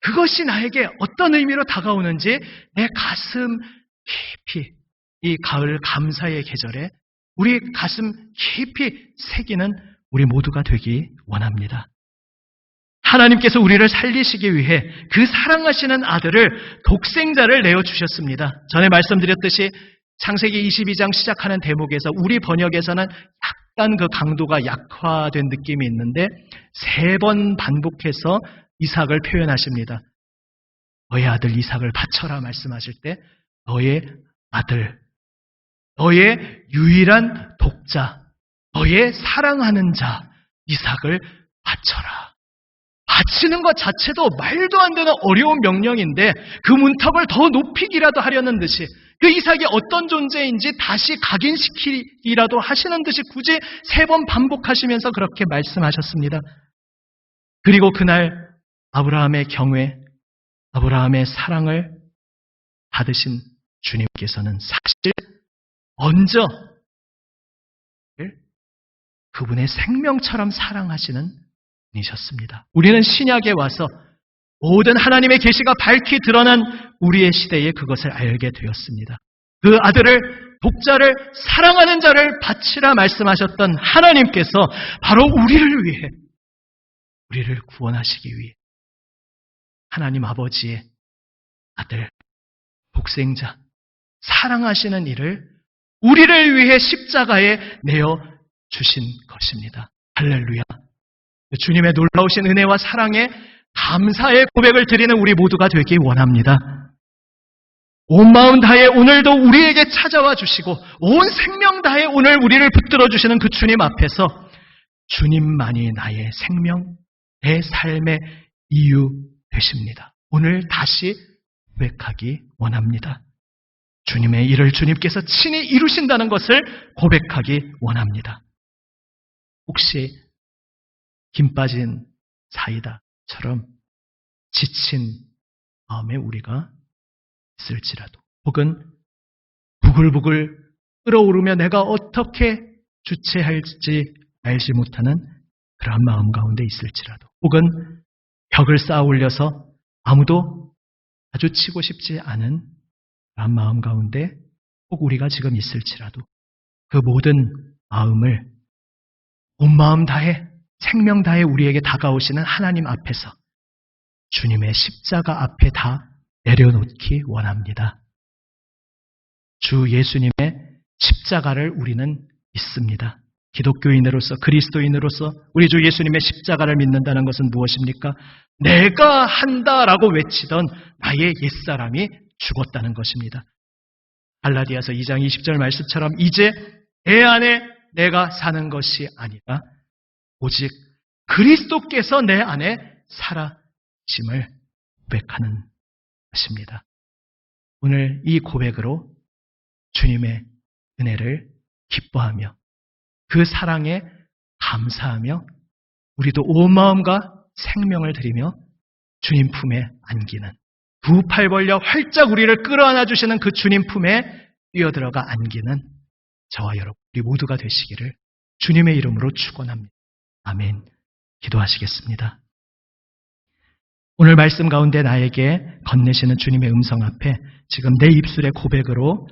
그것이 나에게 어떤 의미로 다가오는지 내 가슴 깊이 이 가을 감사의 계절에 우리 가슴 깊이 새기는 우리 모두가 되기 원합니다. 하나님께서 우리를 살리시기 위해 그 사랑하시는 아들을 독생자를 내어주셨습니다. 전에 말씀드렸듯이 창세기 22장 시작하는 대목에서 우리 번역에서는 약간 그 강도가 약화된 느낌이 있는데 3번 반복해서 이삭을 표현하십니다. 너의 아들 이삭을 바쳐라 말씀하실 때 너의 아들, 너의 유일한 독자, 너의 사랑하는 자 이삭을 바쳐라. 바치는 것 자체도 말도 안 되는 어려운 명령인데 그 문턱을 더 높이기라도 하려는 듯이 그 이삭이 어떤 존재인지 다시 각인시키기라도 하시는 듯이 굳이 3번 반복하시면서 그렇게 말씀하셨습니다. 그리고 그날 아브라함의 경외, 아브라함의 사랑을 받으신 주님께서는 사실 먼저 그분의 생명처럼 사랑하시는 분이셨습니다. 우리는 신약에 와서 모든 하나님의 계시가 밝히 드러난 우리의 시대에 그것을 알게 되었습니다. 그 아들을 독자를 사랑하는 자를 바치라 말씀하셨던 하나님께서 바로 우리를 위해 우리를 구원하시기 위해 하나님 아버지의 아들 독생자 사랑하시는 이를 우리를 위해 십자가에 내어 주신 것입니다. 할렐루야. 주님의 놀라우신 은혜와 사랑에 감사의 고백을 드리는 우리 모두가 되기 원합니다. 온 마음 다해 오늘도 우리에게 찾아와 주시고 온 생명 다해 오늘 우리를 붙들어 주시는 그 주님 앞에서 주님만이 나의 생명, 내 삶의 이유 되십니다. 오늘 다시 고백하기 원합니다. 주님의 일을 주님께서 친히 이루신다는 것을 고백하기 원합니다. 혹시 김 빠진 사이다처럼 지친 마음에 우리가 있을지라도 혹은 부글부글 끓어오르며 내가 어떻게 주체할지 알지 못하는 그러한 마음 가운데 있을지라도 혹은 벽을 쌓아 올려서 아무도 마주치고 싶지 않은 그러한 마음 가운데 꼭 우리가 지금 있을지라도 그 모든 마음을 온 마음 다해 생명 다해 우리에게 다가오시는 하나님 앞에서 주님의 십자가 앞에 다 내려놓기 원합니다. 주 예수님의 십자가를 우리는 믿습니다. 기독교인으로서 그리스도인으로서 우리 주 예수님의 십자가를 믿는다는 것은 무엇입니까? 내가 한다라고 외치던 나의 옛사람이 죽었다는 것입니다. 갈라디아서 2장 20절 말씀처럼 이제 내 안에 내가 사는 것이 아니라 오직 그리스도께서 내 안에 살아심을 고백하는 것입니다. 오늘 이 고백으로 주님의 은혜를 기뻐하며 그 사랑에 감사하며 우리도 온 마음과 생명을 드리며 주님 품에 안기는 두 팔 벌려 활짝 우리를 끌어안아 주시는 그 주님 품에 뛰어들어가 안기는 저와 여러분 우리 모두가 되시기를 주님의 이름으로 축원합니다. 아멘. 기도하시겠습니다. 오늘 말씀 가운데 나에게 건네시는 주님의 음성 앞에 지금 내 입술의 고백으로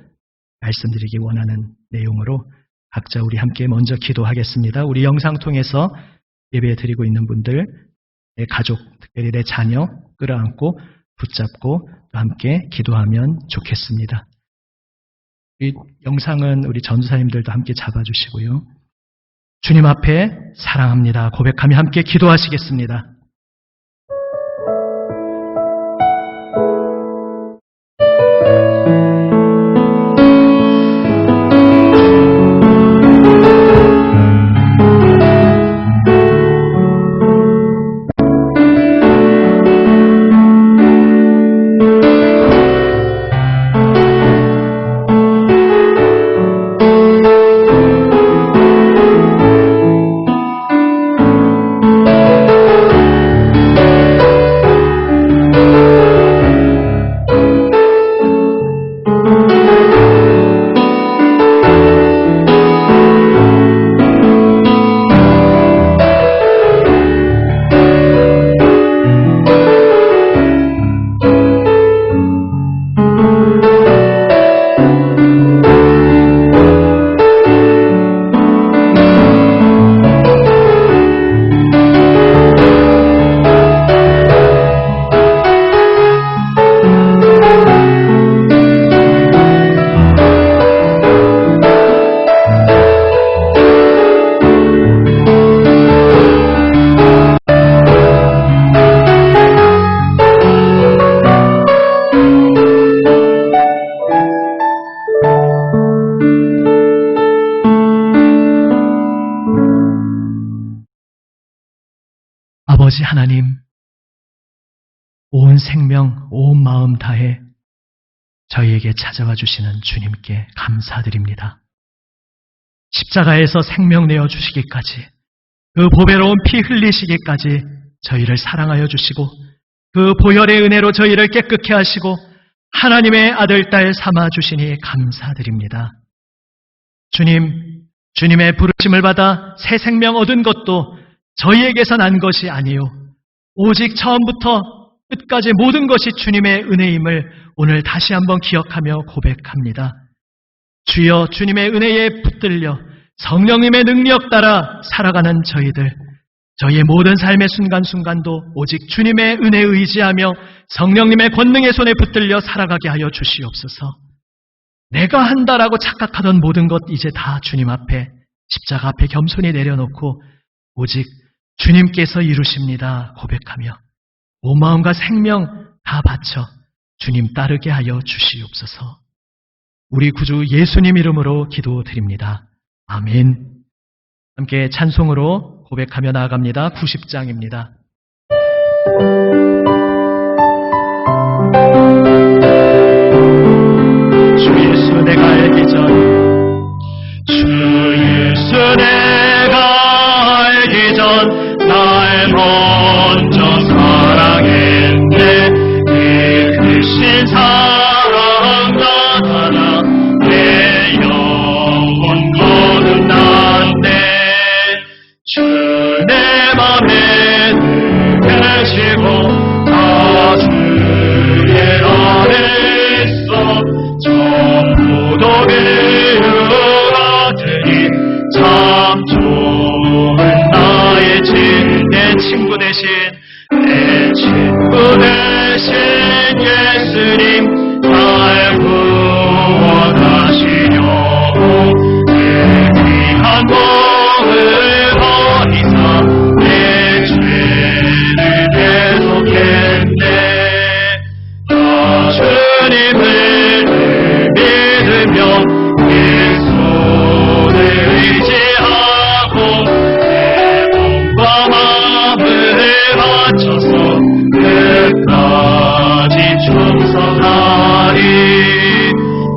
말씀드리기 원하는 내용으로 각자 우리 함께 먼저 기도하겠습니다. 우리 영상 통해서 예배 드리고 있는 분들, 내 가족, 특별히 내 자녀 끌어안고 붙잡고 함께 기도하면 좋겠습니다. 이 영상은 우리 전도사님들도 함께 잡아주시고요. 주님 앞에 사랑합니다. 고백하며 함께 기도하시겠습니다. 아버지 하나님, 온 생명, 온 마음 다해 저희에게 찾아와 주시는 주님께 감사드립니다. 십자가에서 생명 내어 주시기까지, 그 보배로운 피 흘리시기까지 저희를 사랑하여 주시고, 그 보혈의 은혜로 저희를 깨끗게 하시고 하나님의 아들, 딸 삼아 주시니 감사드립니다. 주님, 주님의 부르심을 받아 새 생명 얻은 것도 저희에게서 난 것이 아니요, 오직 처음부터 끝까지 모든 것이 주님의 은혜임을 오늘 다시 한번 기억하며 고백합니다. 주여, 주님의 은혜에 붙들려 성령님의 능력 따라 살아가는 저희들, 저희의 모든 삶의 순간순간도 오직 주님의 은혜에 의지하며 성령님의 권능의 손에 붙들려 살아가게 하여 주시옵소서. 내가 한다라고 착각하던 모든 것 이제 다 주님 앞에, 십자가 앞에 겸손히 내려놓고 오직 주님께서 이루십니다 고백하며 온 마음과 생명 다 바쳐 주님 따르게 하여 주시옵소서. 우리 구주 예수님 이름으로 기도드립니다. 아멘. 함께 찬송으로 고백하며 나아갑니다. 90장입니다. 주 예수 내가 알기 전, 주 예수 내가 알기 전 날 먼저 사랑했네. 그 크신 사랑 나타나 내 영혼 거듭났네. 주 내 맘에 늘 계시고 다스의 안에 있어 전부 도배우라더니 참 좋은 나의 내 친구 대신, 내 친구 대신 예수님 날 구원하시려고 내 귀한 몸을 버리사 내 죄를 대속했네. 나 주님을 늘 믿으며 그 손을 의지하고 내 몸과 마음을 바쳐서 끝까지 충성하리.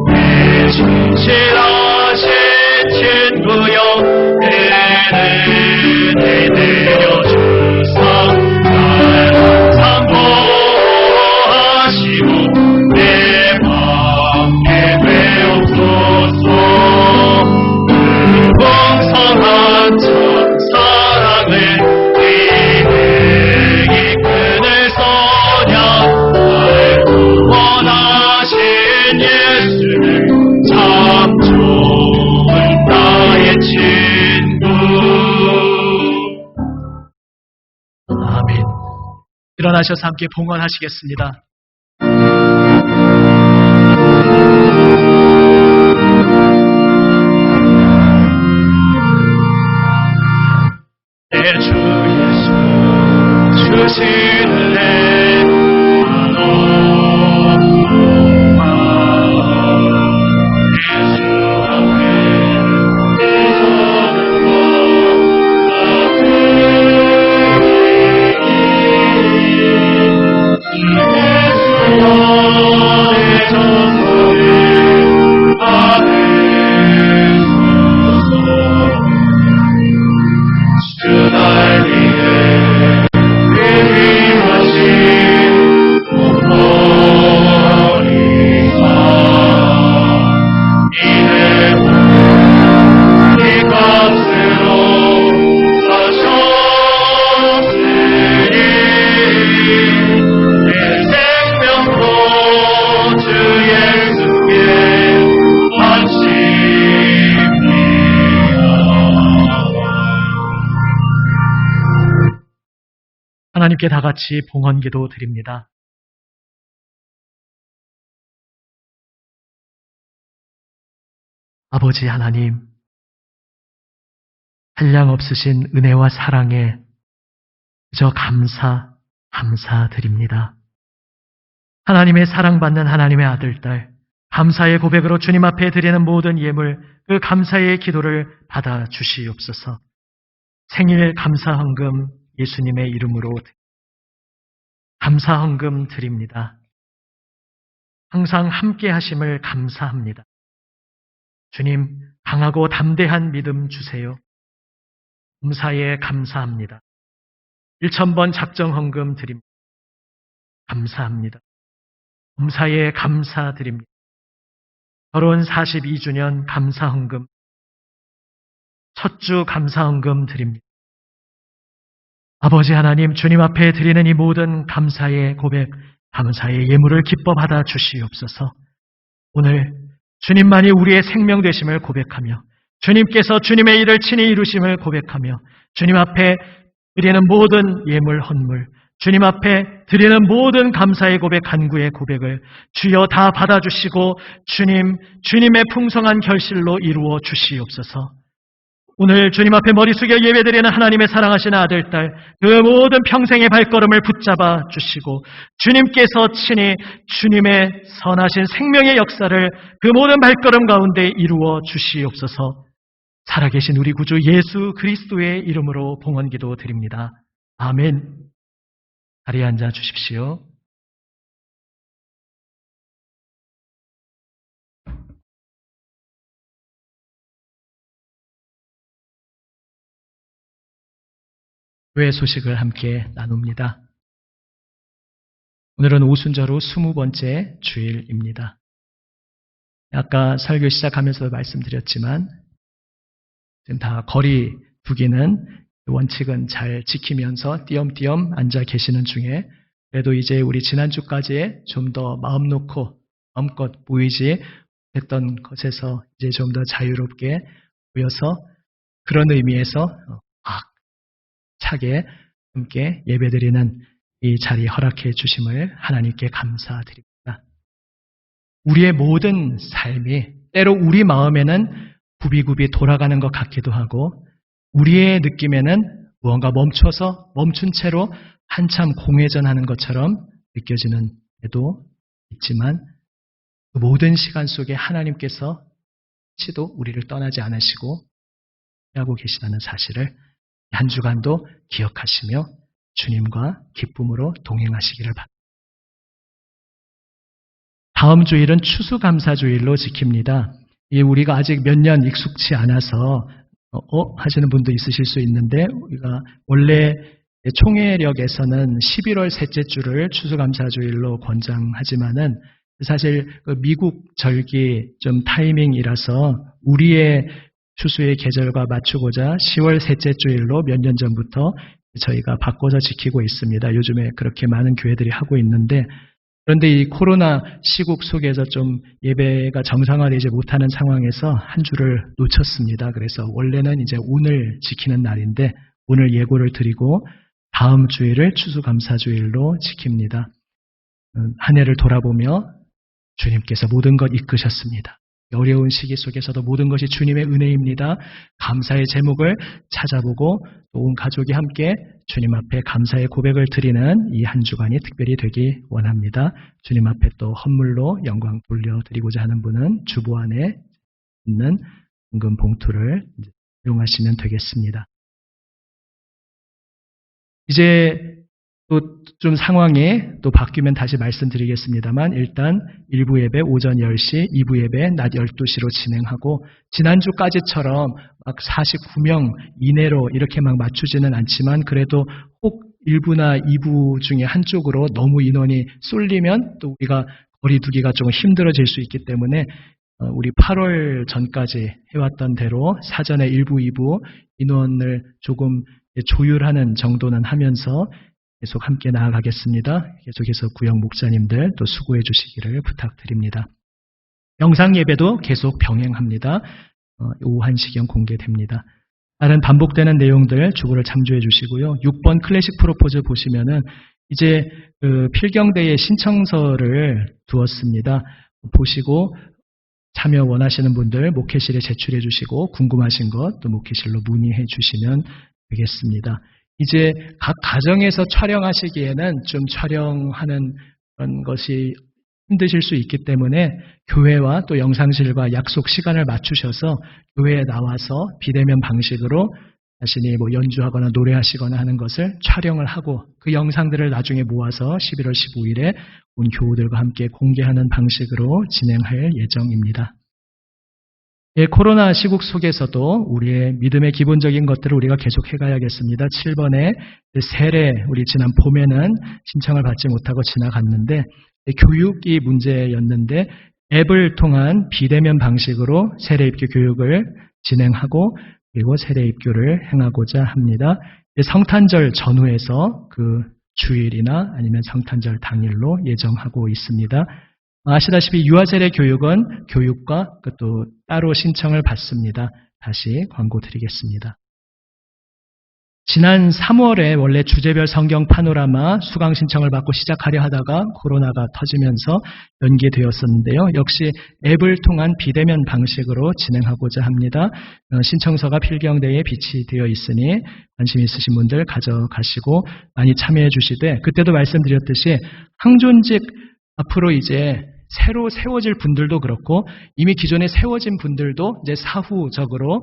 내 진실하신 친구여 은혜 내려주사 날 항상 보호하시고 내 맘에 되옵소서. 풍성한 첫사랑을 이내이 끈을 서냐. 날 구원하신 예수를 참 좋은 나의 친구. 아멘. 일어나셔서 함께 봉헌하시겠습니다. 내 주 예수 주신 은혜 나눠 예수 앞에 내 손을 하나님께 다 같이 봉헌기도 드립니다. 아버지 하나님, 한량없으신 은혜와 사랑에 그저 감사드립니다. 하나님의 사랑받는 하나님의 아들, 딸, 감사의 고백으로 주님 앞에 드리는 모든 예물, 그 감사의 기도를 받아 주시옵소서. 생일 감사헌금 예수님의 이름으로 감사 헌금 드립니다. 항상 함께 하심을 감사합니다. 주님, 강하고 담대한 믿음 주세요. 감사에 감사합니다. 1,000번 작정 헌금 드립니다. 감사합니다. 감사에 감사드립니다. 결혼 42주년 감사 헌금, 첫 주 감사 헌금 드립니다. 아버지 하나님, 주님 앞에 드리는 이 모든 감사의 고백, 감사의 예물을 기뻐 받아 주시옵소서. 오늘 주님만이 우리의 생명 되심을 고백하며 주님께서 주님의 일을 친히 이루심을 고백하며 주님 앞에 드리는 모든 예물 헌물, 주님 앞에 드리는 모든 감사의 고백, 간구의 고백을 주여 다 받아주시고 주님의 풍성한 결실로 이루어 주시옵소서. 오늘 주님 앞에 머리 숙여 예배드리는 하나님의 사랑하시는 아들, 딸, 그 모든 평생의 발걸음을 붙잡아 주시고 주님께서 친히 주님의 선하신 생명의 역사를 그 모든 발걸음 가운데 이루어 주시옵소서. 살아계신 우리 구주 예수 그리스도의 이름으로 봉헌기도 드립니다. 아멘. 자리에 앉아 주십시오. 교회 소식을 함께 나눕니다. 오늘은 오순절 후 20번째 주일입니다. 아까 설교 시작하면서 말씀드렸지만 지금 다 거리 두기는 원칙은 잘 지키면서 띄엄띄엄 앉아 계시는 중에 그래도 이제 우리 지난주까지의 좀 더 마음 놓고 마음껏 모이지 했던 것에서 이제 좀 더 자유롭게 모여서 그런 의미에서 차게 함께 예배드리는 이 자리 허락해 주심을 하나님께 감사드립니다. 우리의 모든 삶이 때로 우리 마음에는 굽이굽이 돌아가는 것 같기도 하고 우리의 느낌에는 무언가 멈춘 채로 한참 공회전하는 것처럼 느껴지는 때도 있지만 그 모든 시간 속에 하나님께서 치도 우리를 떠나지 않으시고 하고 계시다는 사실을 한 주간도 기억하시며 주님과 기쁨으로 동행하시기를 바랍니다. 다음 주일은 추수감사주일로 지킵니다. 우리가 아직 몇 년 익숙치 않아서 하시는 분도 있으실 수 있는데 우리가 원래 총회력에서는 11월 셋째 주를 추수감사주일로 권장하지만은 사실 미국 절기 좀 타이밍이라서 우리의 추수의 계절과 맞추고자 10월 셋째 주일로 몇 년 전부터 저희가 바꿔서 지키고 있습니다. 요즘에 그렇게 많은 교회들이 하고 있는데 그런데 이 코로나 시국 속에서 좀 예배가 정상화되지 못하는 상황에서 한 주를 놓쳤습니다. 그래서 원래는 이제 오늘 지키는 날인데 오늘 예고를 드리고 다음 주일을 추수감사주일로 지킵니다. 한 해를 돌아보며 주님께서 모든 것 이끄셨습니다. 어려운 시기 속에서도 모든 것이 주님의 은혜입니다. 감사의 제목을 찾아보고 온 가족이 함께 주님 앞에 감사의 고백을 드리는 이 한 주간이 특별히 되기 원합니다. 주님 앞에 또 헌물로 영광 돌려드리고자 하는 분은 주보 안에 있는 은금 봉투를 이용하시면 되겠습니다. 이제 또 좀 상황이 또 바뀌면 다시 말씀드리겠습니다만 일단 1부 예배 오전 10시, 2부 예배 낮 12시로 진행하고 지난주까지처럼 막 49명 이내로 이렇게 막 맞추지는 않지만 그래도 혹 1부나 2부 중에 한쪽으로 너무 인원이 쏠리면 또 우리가 거리 두기가 좀 힘들어질 수 있기 때문에 우리 8월 전까지 해왔던 대로 사전에 1부, 2부 인원을 조금 조율하는 정도는 하면서 계속 함께 나아가겠습니다. 계속해서 구역 목사님들 또 수고해 주시기를 부탁드립니다. 영상 예배도 계속 병행합니다. 오후 1시경 공개됩니다. 다른 반복되는 내용들 주보를 참조해 주시고요. 6번 클래식 프로포즈 보시면은 이제 필경대에 신청서를 두었습니다. 보시고 참여 원하시는 분들 목회실에 제출해 주시고 궁금하신 것 또 목회실로 문의해 주시면 되겠습니다. 이제 각 가정에서 촬영하시기에는 좀 촬영하는 그런 것이 힘드실 수 있기 때문에 교회와 또 영상실과 약속 시간을 맞추셔서 교회에 나와서 비대면 방식으로 자신이 연주하거나 노래하시거나 하는 것을 촬영을 하고 그 영상들을 나중에 모아서 11월 15일에 온 교우들과 함께 공개하는 방식으로 진행할 예정입니다. 코로나 시국 속에서도 우리의 믿음의 기본적인 것들을 우리가 계속 해가야겠습니다. 7번에 세례, 우리 지난 봄에는 신청을 받지 못하고 지나갔는데 교육이 문제였는데 앱을 통한 비대면 방식으로 세례 입교 교육을 진행하고 그리고 세례 입교를 행하고자 합니다. 성탄절 전후에서 그 주일이나 아니면 성탄절 당일로 예정하고 있습니다. 아시다시피 유아세례 교육은 교육과 또 따로 신청을 받습니다. 다시 광고 드리겠습니다. 지난 3월에 원래 주제별 성경 파노라마 수강 신청을 받고 시작하려 하다가 코로나가 터지면서 연기되었었는데요. 역시 앱을 통한 비대면 방식으로 진행하고자 합니다. 신청서가 필경대에 비치되어 있으니 관심 있으신 분들 가져가시고 많이 참여해 주시되 그때도 말씀드렸듯이 항존직 앞으로 이제 새로 세워질 분들도 그렇고 이미 기존에 세워진 분들도 이제 사후적으로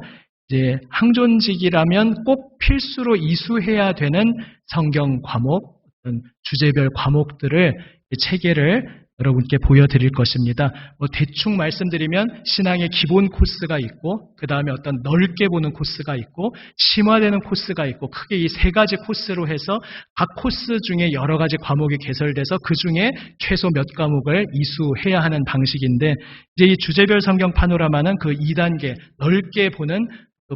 이제 항존직이라면 꼭 필수로 이수해야 되는 성경 과목, 주제별 과목들을 체계를 여러분께 보여드릴 것입니다. 대충 말씀드리면 신앙의 기본 코스가 있고 그 다음에 어떤 넓게 보는 코스가 있고 심화되는 코스가 있고 크게 이 세 가지 코스로 해서 각 코스 중에 여러 가지 과목이 개설돼서 그 중에 최소 몇 과목을 이수해야 하는 방식인데 이제 이 주제별 성경 파노라마는 그 2단계 넓게 보는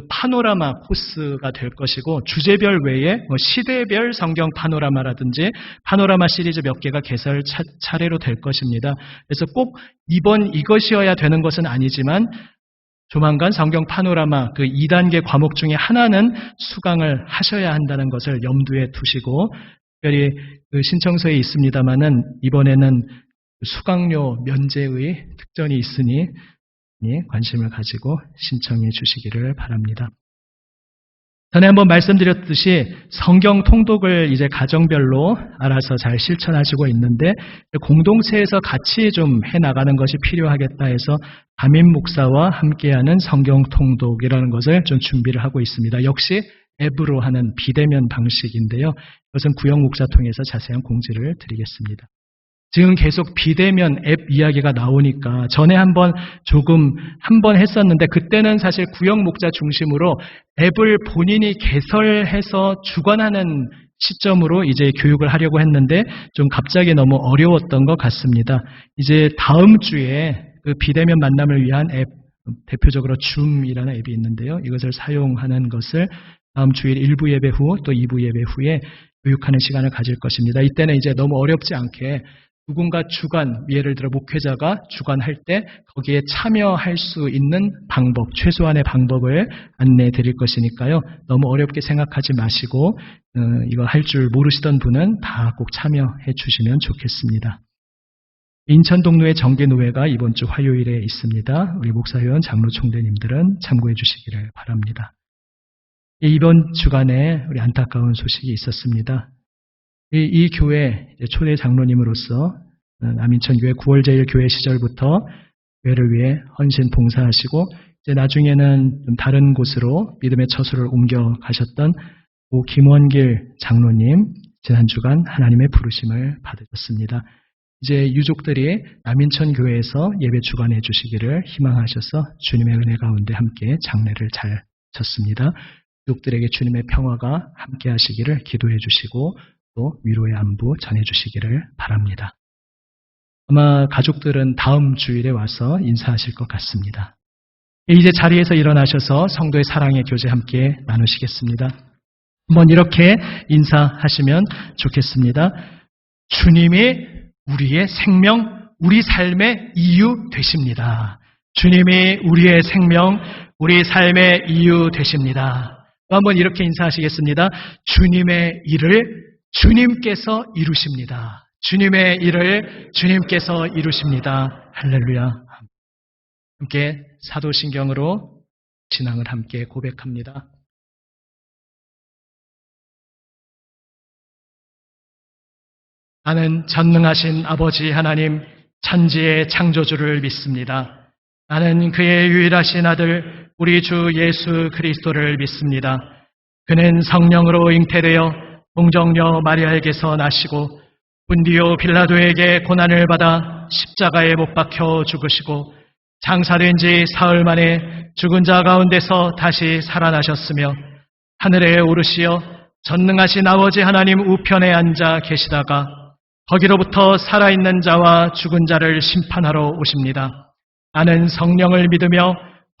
파노라마 코스가 될 것이고 주제별 외에 시대별 성경 파노라마라든지 파노라마 시리즈 몇 개가 개설 차례로 될 것입니다. 그래서 꼭 이번 이것이어야 되는 것은 아니지만 조만간 성경 파노라마 그 2단계 과목 중에 하나는 수강을 하셔야 한다는 것을 염두에 두시고 특별히 그 신청서에 있습니다만은 이번에는 수강료 면제의 특전이 있으니 관심을 가지고 신청해 주시기를 바랍니다. 전에 한번 말씀드렸듯이 성경 통독을 이제 가정별로 알아서 잘 실천하시고 있는데 공동체에서 같이 좀 해나가는 것이 필요하겠다 해서 담임 목사와 함께하는 성경 통독이라는 것을 좀 준비를 하고 있습니다. 역시 앱으로 하는 비대면 방식인데요. 이것은 구영 목사 통해서 자세한 공지를 드리겠습니다. 지금 계속 비대면 앱 이야기가 나오니까 전에 한 번 했었는데 그때는 사실 구역 목자 중심으로 앱을 본인이 개설해서 주관하는 시점으로 이제 교육을 하려고 했는데 좀 갑자기 너무 어려웠던 것 같습니다. 이제 다음 주에 그 비대면 만남을 위한 앱, 대표적으로 줌이라는 앱이 있는데요. 이것을 사용하는 것을 다음 주일 1부 예배 후 또 2부 예배 후에 교육하는 시간을 가질 것입니다. 이때는 이제 너무 어렵지 않게 누군가 예를 들어 목회자가 주관할 때 거기에 참여할 수 있는 방법, 최소한의 방법을 안내해 드릴 것이니까요. 너무 어렵게 생각하지 마시고 이거 할 줄 모르시던 분은 다 꼭 참여해 주시면 좋겠습니다. 인천 동로의 정기노회가 이번 주 화요일에 있습니다. 우리 목사회원 장로 총대님들은 참고해 주시기를 바랍니다. 이번 주간에 우리 안타까운 소식이 있었습니다. 이 교회 초대 장로님으로서 남인천 교회 9월 제일 교회 시절부터 교회를 위해 헌신 봉사하시고 이제 나중에는 좀 다른 곳으로 믿음의 처소를 옮겨 가셨던 오 김원길 장로님 지난 주간 하나님의 부르심을 받으셨습니다. 이제 유족들이 남인천 교회에서 예배 주관해 주시기를 희망하셔서 주님의 은혜 가운데 함께 장례를 잘 쳤습니다. 유족들에게 주님의 평화가 함께 하시기를 기도해 주시고 또 위로의 안부 전해주시기를 바랍니다. 아마 가족들은 다음 주일에 와서 인사하실 것 같습니다. 이제 자리에서 일어나셔서 성도의 사랑의 교제 함께 나누시겠습니다. 한번 이렇게 인사하시면 좋겠습니다. 주님이 우리의 생명, 우리 삶의 이유 되십니다. 주님이 우리의 생명, 우리 삶의 이유 되십니다. 또 한번 이렇게 인사하시겠습니다. 주님의 일을 주님께서 이루십니다. 주님의 일을 주님께서 이루십니다. 할렐루야. 함께 사도신경으로 신앙을 함께 고백합니다. 나는 전능하신 아버지 하나님 천지의 창조주를 믿습니다. 나는 그의 유일하신 아들 우리 주 예수 그리스도를 믿습니다. 그는 성령으로 잉태되어 동정녀 마리아에게서 나시고 분디오 빌라도에게 고난을 받아 십자가에 못 박혀 죽으시고 장사된 지 사흘 만에 죽은 자 가운데서 다시 살아나셨으며 하늘에 오르시어 전능하신 아버지 하나님 우편에 앉아 계시다가 거기로부터 살아있는 자와 죽은 자를 심판하러 오십니다. 나는 성령을 믿으며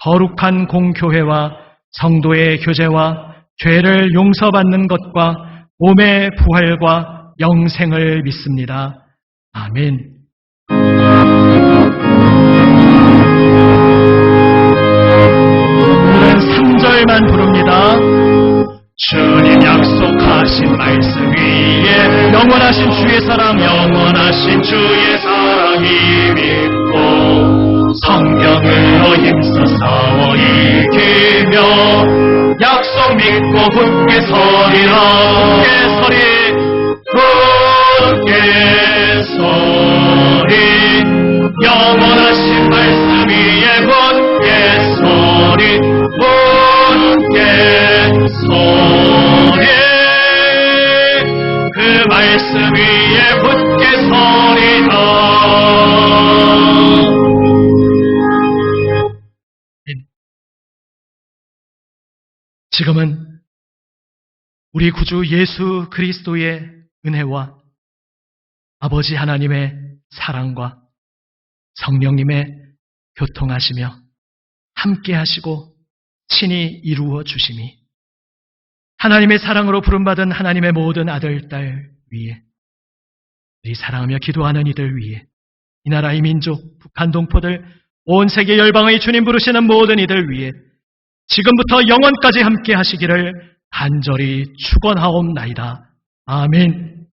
거룩한 공교회와 성도의 교제와 죄를 용서받는 것과 몸의 부활과 영생을 믿습니다. 아멘. 오늘은 3절만 부릅니다. 주님 약속하신 말씀 위에 영원하신 주의 사랑 믿고 성경으로 힘써 싸워 이기며 약속 믿고 굳게 서리라. 굳게 서리 영원하신 말씀 위에 굳게 서리 그 말씀 위에 굳게 서리라. 지금은 우리 구주 예수 그리스도의 은혜와 아버지 하나님의 사랑과 성령님의 교통하시며 함께 하시고 친히 이루어 주심이 하나님의 사랑으로 부름받은 하나님의 모든 아들, 딸 위에 우리 사랑하며 기도하는 이들 위에 이 나라의 민족, 북한 동포들, 온 세계 열방의 주님 부르시는 모든 이들 위에 지금부터 영원까지 함께 하시기를 간절히 축원하옵나이다. 아멘.